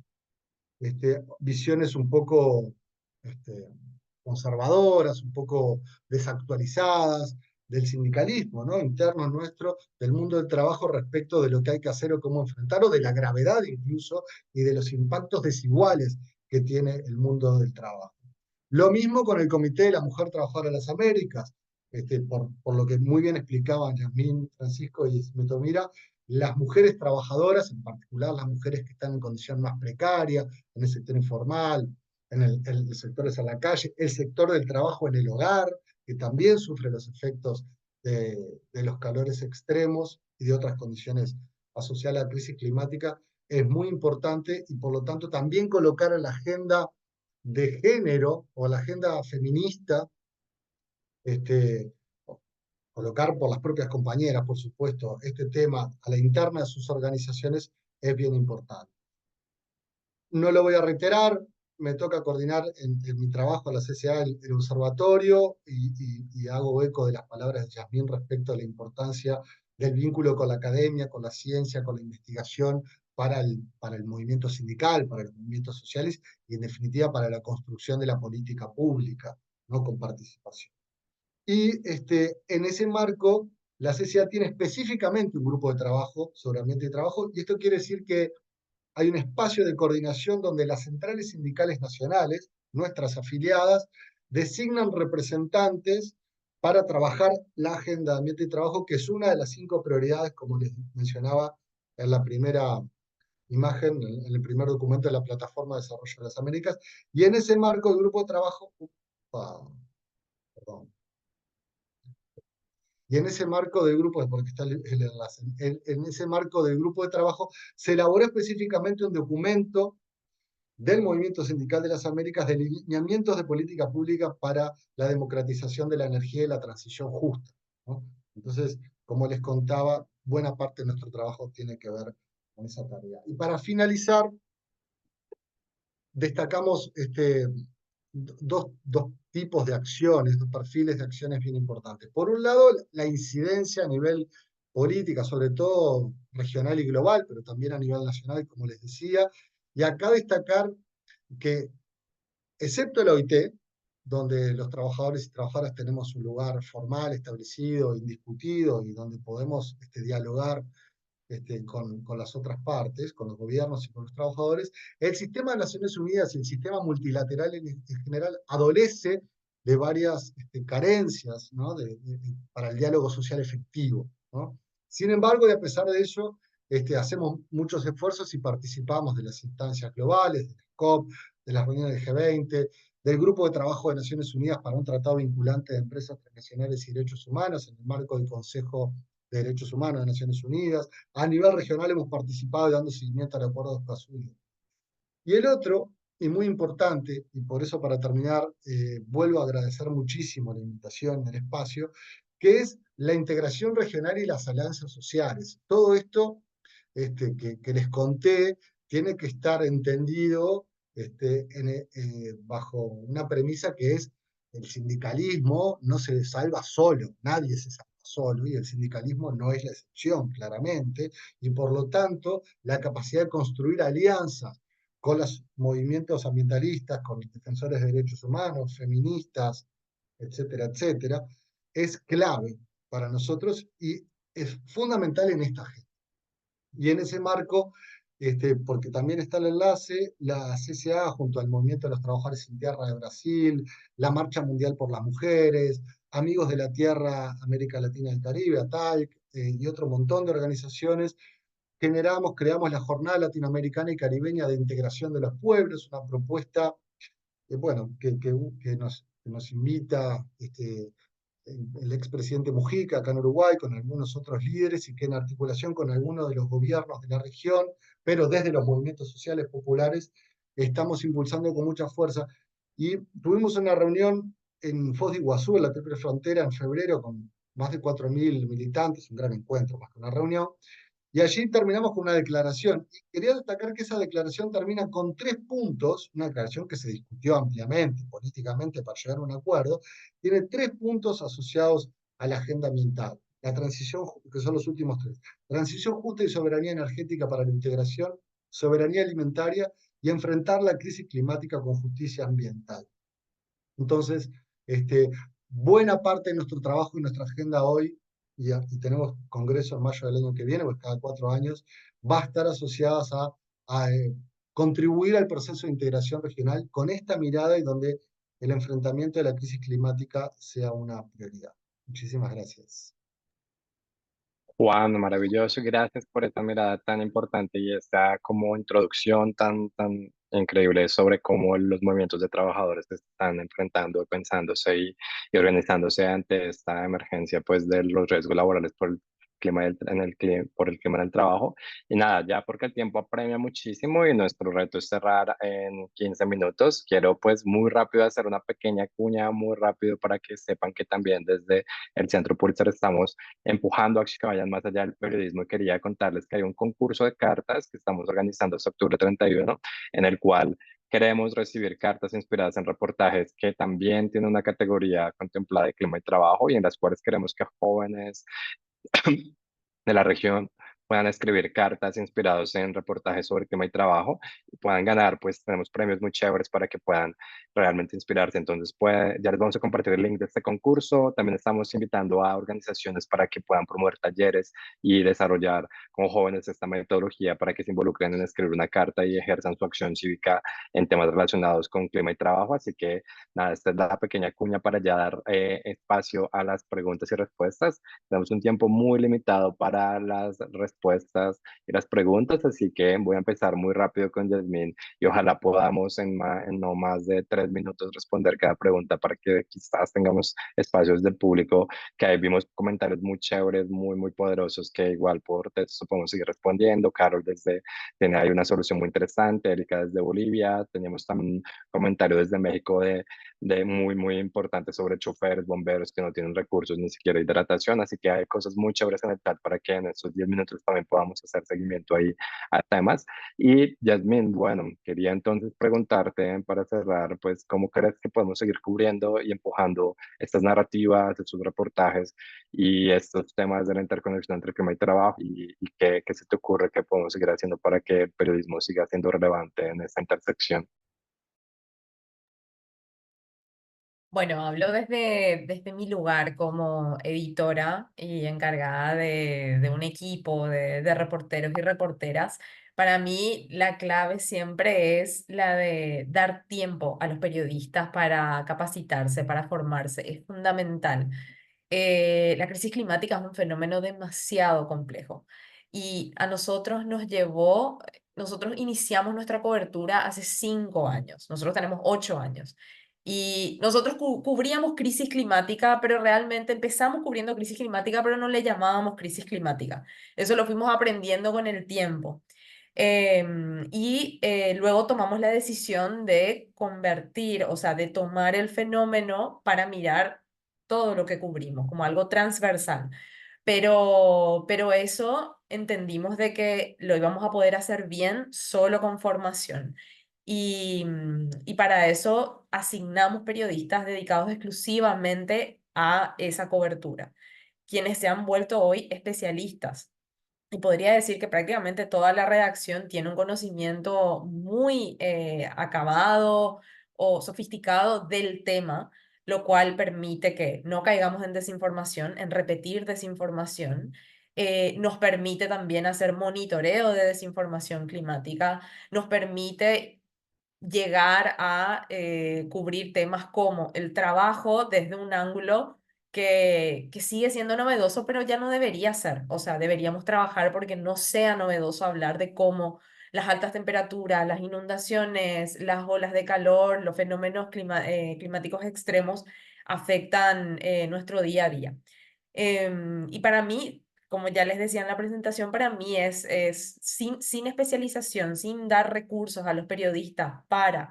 visiones un poco conservadoras, un poco desactualizadas del sindicalismo, ¿no?, interno nuestro, del mundo del trabajo, respecto de lo que hay que hacer o cómo enfrentarlo, de la gravedad incluso, y de los impactos desiguales que tiene el mundo del trabajo. Lo mismo con el Comité de la Mujer Trabajadora de las Américas, por lo que muy bien explicaban Yasmín, Francisco y Metomira. Las mujeres trabajadoras, en particular las mujeres que están en condición más precaria, en el sector informal, en el sectores a la calle, el sector del trabajo en el hogar, que también sufre los efectos de los calores extremos y de otras condiciones asociadas a la crisis climática, es muy importante, y por lo tanto también colocar en la agenda de género o la agenda feminista, colocar por las propias compañeras, por supuesto, este tema a la interna de sus organizaciones es bien importante. No lo voy a reiterar, me toca coordinar en mi trabajo a la CSA el observatorio, y hago eco de las palabras de Yasmín respecto a la importancia del vínculo con la academia, con la ciencia, con la investigación, para el movimiento sindical, para los movimientos sociales, y en definitiva para la construcción de la política pública, ¿no?, con participación. Y en ese marco, la CSA tiene específicamente un grupo de trabajo sobre ambiente de trabajo, y esto quiere decir que hay un espacio de coordinación donde las centrales sindicales nacionales, nuestras afiliadas, designan representantes para trabajar la agenda de ambiente y trabajo, que es una de las 5 prioridades, como les mencionaba en la primera imagen, en el primer documento de la Plataforma de Desarrollo de las Américas. Y en ese marco, el grupo de trabajo... Y en ese marco del grupo, porque está el enlace, en ese marco del grupo de trabajo se elaboró específicamente un documento del Movimiento Sindical de las Américas de lineamientos de política pública para la democratización de la energía y la transición justa, ¿no? Entonces, como les contaba, buena parte de nuestro trabajo tiene que ver con esa tarea. Y para finalizar, destacamos dos tipos de acciones, dos perfiles de acciones bien importantes. Por un lado, la incidencia a nivel política, sobre todo regional y global, pero también a nivel nacional, como les decía. Y acá destacar que, excepto el OIT, donde los trabajadores y trabajadoras tenemos un lugar formal, establecido, indiscutido, y donde podemos dialogar con las otras partes, con los gobiernos y con los trabajadores, el sistema de Naciones Unidas y el sistema multilateral en general adolece de varias carencias, ¿no?, para el diálogo social efectivo, ¿no? Sin embargo, y a pesar de ello, hacemos muchos esfuerzos y participamos de las instancias globales, de la COP, de las reuniones del G20, del Grupo de Trabajo de Naciones Unidas para un tratado vinculante de empresas transnacionales y derechos humanos, en el marco del Consejo de Derechos Humanos de Naciones Unidas. A nivel regional hemos participado dando seguimiento al Acuerdo de Escazú. Y el otro y muy importante, y por eso para terminar vuelvo a agradecer muchísimo la invitación del espacio, que es la integración regional y las alianzas sociales. Todo esto que les conté tiene que estar entendido bajo una premisa que es el sindicalismo no se salva solo, nadie se salva solo, y el sindicalismo no es la excepción, claramente, y por lo tanto la capacidad de construir alianzas con los movimientos ambientalistas, con los defensores de derechos humanos, feministas, etcétera, etcétera, es clave para nosotros y es fundamental en esta agenda. Y en ese marco, porque también está el enlace, la CCA junto al Movimiento de los Trabajadores Sin Tierra de Brasil, la Marcha Mundial por las Mujeres, Amigos de la Tierra, América Latina y el Caribe, ATALC, y otro montón de organizaciones, creamos la Jornada Latinoamericana y Caribeña de Integración de los Pueblos, una propuesta bueno, que nos invita el expresidente Mujica acá en Uruguay, con algunos otros líderes, y que en articulación con algunos de los gobiernos de la región, pero desde los movimientos sociales populares, estamos impulsando con mucha fuerza. Y tuvimos una reunión en Foz de Iguazú, en la Triple Frontera, en febrero, con más de 4.000 militantes, un gran encuentro más que una reunión, y allí terminamos con una declaración. Y quería destacar que esa declaración termina con 3 puntos, una declaración que se discutió ampliamente, políticamente, para llegar a un acuerdo. Tiene 3 puntos asociados a la agenda ambiental. La transición, que son los últimos 3. Transición justa y soberanía energética para la integración, soberanía alimentaria y enfrentar la crisis climática con justicia ambiental. Entonces, buena parte de nuestro trabajo y nuestra agenda hoy, y tenemos congreso en mayo del año que viene, pues cada 4 años, va a estar asociadas a contribuir al proceso de integración regional con esta mirada y donde el enfrentamiento de la crisis climática sea una prioridad. Muchísimas gracias. Juan, maravilloso, gracias por esta mirada tan importante y esta como introducción tan increíble sobre cómo los movimientos de trabajadores se están enfrentando, pensándose y organizándose ante esta emergencia pues de los riesgos laborales por el por el clima del trabajo. Y nada, ya porque el tiempo apremia muchísimo y nuestro reto es cerrar en 15 minutos, quiero pues muy rápido hacer una pequeña cuña, muy rápido para que sepan que también desde el Centro Pulitzer estamos empujando a que vayan más allá del periodismo, y quería contarles que hay un concurso de cartas que estamos organizando hasta octubre 31, en el cual queremos recibir cartas inspiradas en reportajes que también tienen una categoría contemplada de clima y trabajo, y en las cuales queremos que jóvenes de la región puedan escribir cartas inspirados en reportajes sobre clima y trabajo y puedan ganar, pues tenemos premios muy chéveres para que puedan realmente inspirarse. Entonces, ya les vamos a compartir el link de este concurso. También estamos invitando a organizaciones para que puedan promover talleres y desarrollar con jóvenes esta metodología para que se involucren en escribir una carta y ejerzan su acción cívica en temas relacionados con clima y trabajo. Así que nada, esta es la pequeña cuña para ya dar espacio a las preguntas y respuestas. Tenemos un tiempo muy limitado para las respuestas y las preguntas, así que voy a empezar muy rápido con Yasmín y ojalá podamos en no más de 3 minutos responder cada pregunta para que quizás tengamos espacios del público, que ahí vimos comentarios muy chéveres, muy poderosos, que igual por texto podemos seguir respondiendo. Carol tiene ahí una solución muy interesante, Erika desde Bolivia, teníamos también un comentario desde México de muy importante sobre choferes, bomberos que no tienen recursos ni siquiera hidratación, así que hay cosas muy chéveres en el chat para que en estos 10 minutos también podamos hacer seguimiento ahí a temas. Y Yasmín, bueno, quería entonces preguntarte para cerrar, pues, ¿cómo crees que podemos seguir cubriendo y empujando estas narrativas, estos reportajes y estos temas de la interconexión entre clima y trabajo? ¿Y qué se te ocurre que podemos seguir haciendo para que el periodismo siga siendo relevante en esta intersección? Bueno, hablo desde mi lugar como editora y encargada de un equipo de reporteros y reporteras. Para mí, la clave siempre es la de dar tiempo a los periodistas para capacitarse, para formarse. Es fundamental. La crisis climática es un fenómeno demasiado complejo y a nosotros nosotros iniciamos nuestra cobertura hace 5 años, nosotros tenemos 8 años y nosotros cubríamos crisis climática, pero realmente empezamos cubriendo crisis climática, pero no le llamábamos crisis climática. Eso lo fuimos aprendiendo con el tiempo. Luego tomamos la decisión de convertir, o sea, de tomar el fenómeno para mirar todo lo que cubrimos, como algo transversal. Pero eso entendimos de que lo íbamos a poder hacer bien solo con formación. Y para eso asignamos periodistas dedicados exclusivamente a esa cobertura, quienes se han vuelto hoy especialistas. Y podría decir que prácticamente toda la redacción tiene un conocimiento muy acabado o sofisticado del tema, lo cual permite que no caigamos en desinformación, en repetir desinformación. Nos permite también hacer monitoreo de desinformación climática, nos permite llegar a cubrir temas como el trabajo desde un ángulo que sigue siendo novedoso, pero ya no debería ser. O sea, deberíamos trabajar porque no sea novedoso hablar de cómo las altas temperaturas, las inundaciones, las olas de calor, los fenómenos climáticos extremos afectan nuestro día a día. Y para mí, como ya les decía en la presentación, para mí es sin especialización, sin dar recursos a los periodistas para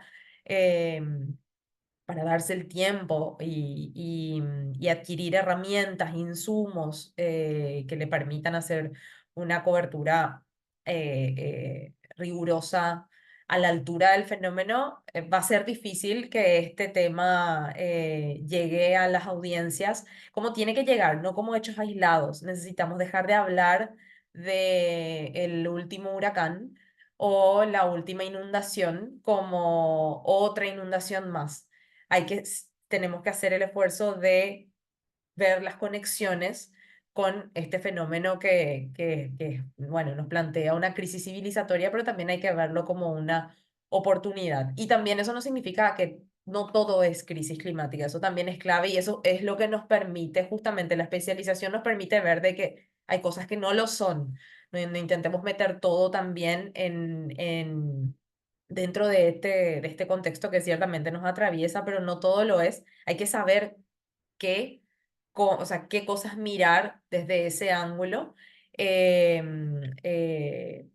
darse el tiempo y adquirir herramientas, insumos que le permitan hacer una cobertura rigurosa a la altura del fenómeno, va a ser difícil que este tema llegue a las audiencias como tiene que llegar, no como hechos aislados. Necesitamos dejar de hablar de el último huracán o la última inundación como otra inundación más. Tenemos que hacer el esfuerzo de ver las conexiones con este fenómeno bueno, nos plantea una crisis civilizatoria, pero también hay que verlo como una oportunidad. Y también eso no significa que no todo es crisis climática, eso también es clave y eso es lo que nos permite, justamente la especialización nos permite ver de que hay cosas que no lo son. No intentemos meter todo también dentro de este contexto que ciertamente nos atraviesa, pero no todo lo es. Hay que saber o sea, qué cosas mirar desde ese ángulo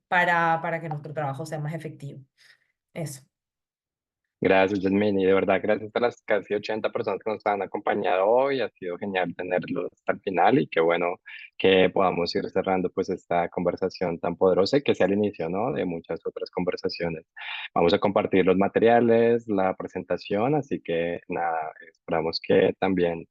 para que nuestro trabajo sea más efectivo. Eso. Gracias, Yasmini. De verdad, gracias a las casi 80 personas que nos han acompañado hoy. Ha sido genial tenerlos hasta el final y qué bueno que podamos ir cerrando pues esta conversación tan poderosa y que sea el inicio, ¿no? De muchas otras conversaciones. Vamos a compartir los materiales, la presentación, así que nada, esperamos que también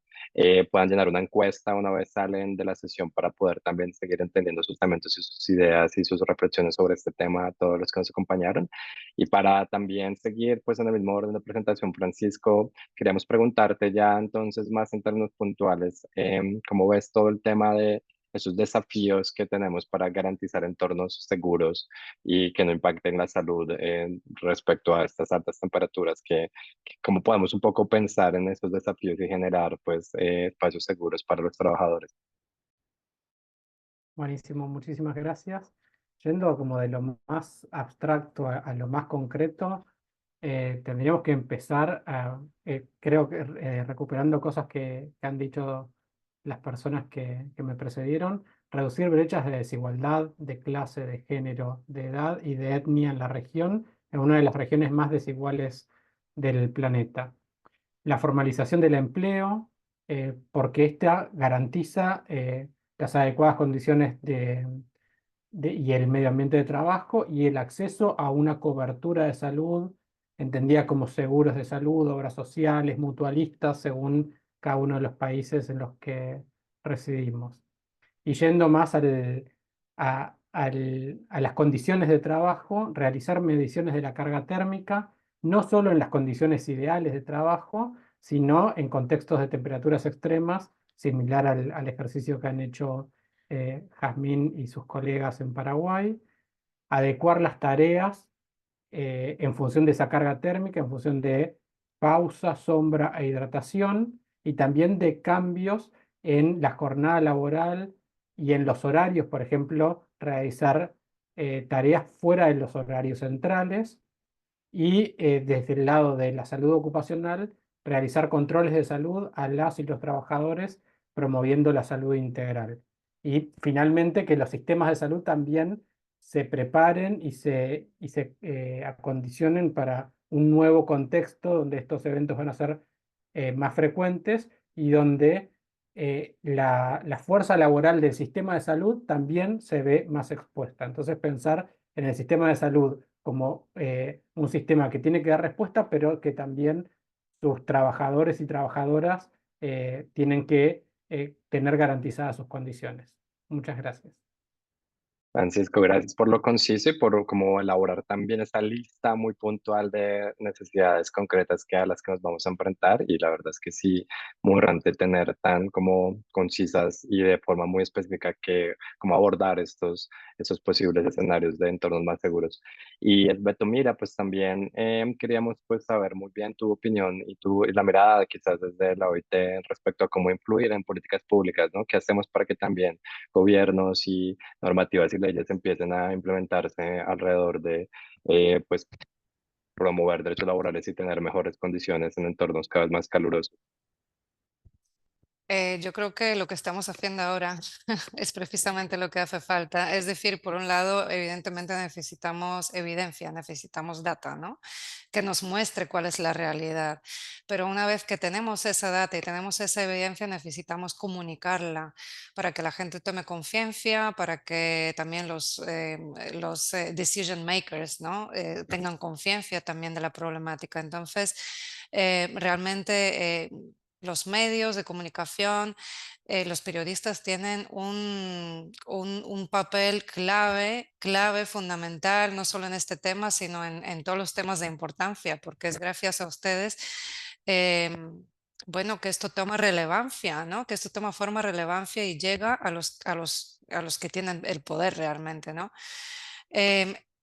puedan llenar una encuesta una vez salen de la sesión para poder también seguir entendiendo sus tamentos y sus ideas y sus reflexiones sobre este tema a todos los que nos acompañaron. Y para también seguir pues en el mismo orden de presentación, Francisco, queríamos preguntarte ya entonces más en términos puntuales, ¿cómo ves todo el tema de esos desafíos que tenemos para garantizar entornos seguros y que no impacten la salud respecto a estas altas temperaturas? ¿Cómo podemos un poco pensar en esos desafíos y generar pues espacios seguros para los trabajadores? Buenísimo, muchísimas gracias. Yendo como de lo más abstracto a lo más concreto, tendríamos que empezar, creo que recuperando cosas que han dicho las personas que me precedieron, reducir brechas de desigualdad, de clase, de género, de edad y de etnia en la región, en una de las regiones más desiguales del planeta. La formalización del empleo, porque ésta garantiza las adecuadas condiciones y el medio ambiente de trabajo y el acceso a una cobertura de salud, entendida como seguros de salud, obras sociales, mutualistas, según cada uno de los países en los que residimos. Y yendo más a las condiciones de trabajo, realizar mediciones de la carga térmica, no solo en las condiciones ideales de trabajo, sino en contextos de temperaturas extremas, similar al ejercicio que han hecho Jazmín y sus colegas en Paraguay, adecuar las tareas en función de esa carga térmica, en función de pausa, sombra e hidratación, y también de cambios en la jornada laboral y en los horarios, por ejemplo, realizar tareas fuera de los horarios centrales y desde el lado de la salud ocupacional, realizar controles de salud a las y los trabajadores, promoviendo la salud integral. Y finalmente que los sistemas de salud también se preparen y se acondicionen para un nuevo contexto donde estos eventos van a ser más frecuentes y donde la fuerza laboral del sistema de salud también se ve más expuesta. Entonces pensar en el sistema de salud como un sistema que tiene que dar respuesta, pero que también sus trabajadores y trabajadoras tienen que tener garantizadas sus condiciones. Muchas gracias. Francisco, gracias por lo conciso y por cómo elaborar también esta lista muy puntual de necesidades concretas a las que nos vamos a enfrentar. Y la verdad es que sí, muy importante tener tan como concisas y de forma muy específica que cómo abordar estos posibles escenarios de entornos más seguros. Y Beto, mira, pues también queríamos pues saber muy bien tu opinión y la mirada quizás desde la OIT respecto a cómo influir en políticas públicas, ¿no? ¿Qué hacemos para que también gobiernos y normativas y leyes empiecen a implementarse alrededor de pues promover derechos laborales y tener mejores condiciones en entornos cada vez más calurosos? Yo creo que lo que estamos haciendo ahora es precisamente lo que hace falta. Es decir, por un lado, evidentemente necesitamos evidencia, necesitamos data, ¿no? Que nos muestre cuál es la realidad. Pero una vez que tenemos esa data y tenemos esa evidencia, necesitamos comunicarla para que la gente tome conciencia, para que también los decision makers, ¿no? Tengan conciencia también de la problemática. Entonces, realmente los medios de comunicación, los periodistas tienen un papel clave, clave, fundamental, no solo en este tema, sino en todos los temas de importancia, porque es gracias a ustedes, bueno, que esto toma relevancia, ¿no? Que esto toma forma, relevancia y llega a los que tienen el poder realmente, ¿no?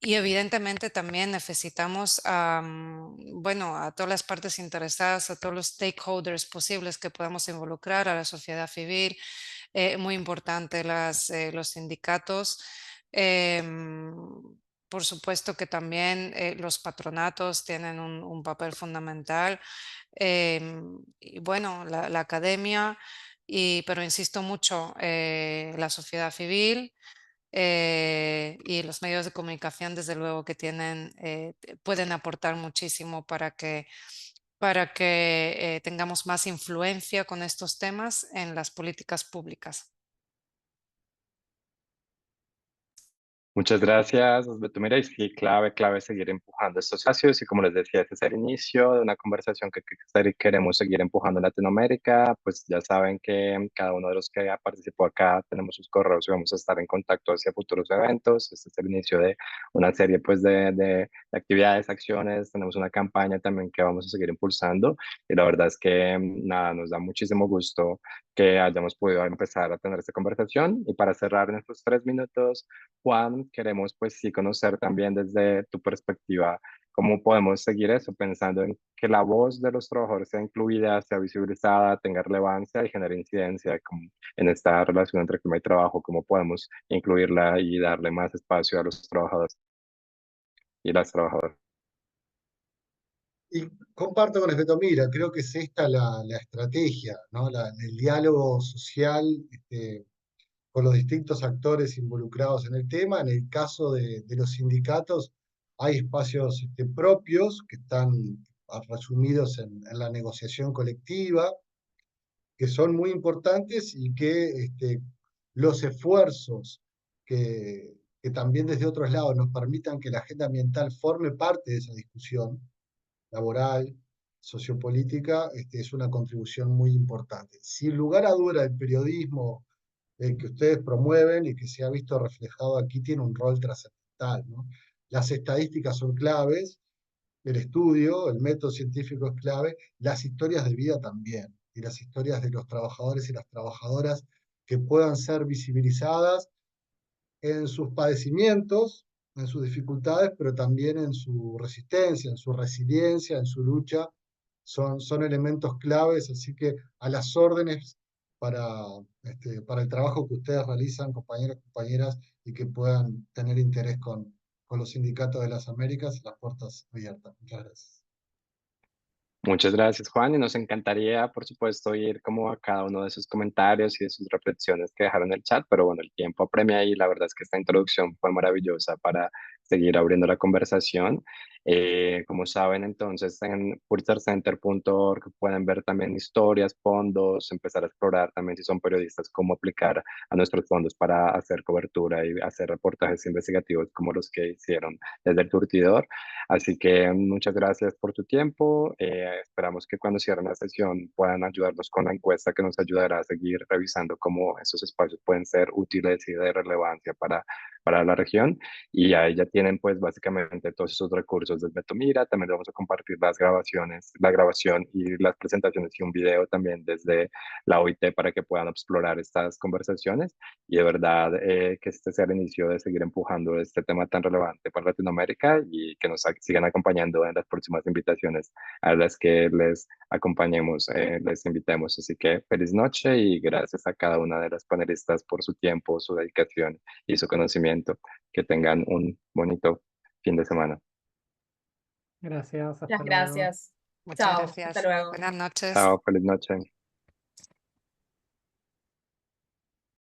Y evidentemente también necesitamos, bueno, a todas las partes interesadas, a todos los stakeholders posibles que podamos involucrar, a la sociedad civil, muy importante los sindicatos. em, por supuesto que también los patronatos tienen un papel fundamental. Y bueno, la academia, pero insisto mucho, la sociedad civil. Y los medios de comunicación, desde luego, que pueden aportar muchísimo para que tengamos más influencia con estos temas en las políticas públicas. Muchas gracias, Beto. Mira, y sí, clave seguir empujando estos espacios y como les decía, este es el inicio de una conversación que queremos seguir empujando en Latinoamérica. Pues ya saben que cada uno de los que ha participado acá tenemos sus correos y vamos a estar en contacto hacia futuros eventos. Este es el inicio de una serie pues de actividades, acciones. Tenemos una campaña también que vamos a seguir impulsando y la verdad es que nada, nos da muchísimo gusto que hayamos podido empezar a tener esta conversación. Y para cerrar en estos 3 minutos, Juan, queremos pues sí conocer también desde tu perspectiva cómo podemos seguir eso, pensando en que la voz de los trabajadores sea incluida, sea visibilizada, tenga relevancia y genere incidencia como en esta relación entre clima y trabajo, cómo podemos incluirla y darle más espacio a los trabajadores y las trabajadoras. Y comparto con respecto, mira, creo que es esta la estrategia, ¿no? El diálogo social con los distintos actores involucrados en el tema. En el caso de los sindicatos, hay espacios propios que están resumidos en la negociación colectiva, que son muy importantes y que los esfuerzos que también desde otros lados nos permitan que la agenda ambiental forme parte de esa discusión laboral, sociopolítica, es una contribución muy importante. Sin lugar a duda, el periodismo que ustedes promueven y que se ha visto reflejado aquí tiene un rol trascendental, ¿no? Las estadísticas son claves, el estudio, el método científico es clave, las historias de vida también, y las historias de los trabajadores y las trabajadoras que puedan ser visibilizadas en sus padecimientos, en sus dificultades, pero también en su resistencia, en su resiliencia, en su lucha, son elementos claves, así que a las órdenes para el trabajo que ustedes realizan, compañeros, compañeras, y que puedan tener interés con los sindicatos de las Américas, las puertas abiertas. Muchas gracias. Muchas gracias, Juan, y nos encantaría, por supuesto, ir como a cada uno de sus comentarios y de sus reflexiones que dejaron en el chat, pero bueno, el tiempo apremia y la verdad es que esta introducción fue maravillosa para seguir abriendo la conversación. Como saben, entonces en pulitzercenter.org pueden ver también historias, fondos, empezar a explorar también si son periodistas, cómo aplicar a nuestros fondos para hacer cobertura y hacer reportajes investigativos como los que hicieron desde el Surtidor. Así que muchas gracias por tu tiempo. Esperamos que cuando cierren la sesión puedan ayudarnos con la encuesta que nos ayudará a seguir revisando cómo esos espacios pueden ser útiles y de relevancia para la región. Y ahí ya tienen pues básicamente todos esos recursos desde Tomira. También vamos a compartir las grabaciones, la grabación y las presentaciones y un video también desde la OIT para que puedan explorar estas conversaciones. Y de verdad que este sea el inicio de seguir empujando este tema tan relevante para Latinoamérica y que nos sigan acompañando en las próximas invitaciones a las que les acompañemos, les invitemos. Así que feliz noche y gracias a cada una de las panelistas por su tiempo, su dedicación y su conocimiento. Que tengan un bonito fin de semana. Gracias, hasta Muchas luego. gracias. Muchas Chao, hasta gracias. luego. Buenas noches. Chao, feliz noche.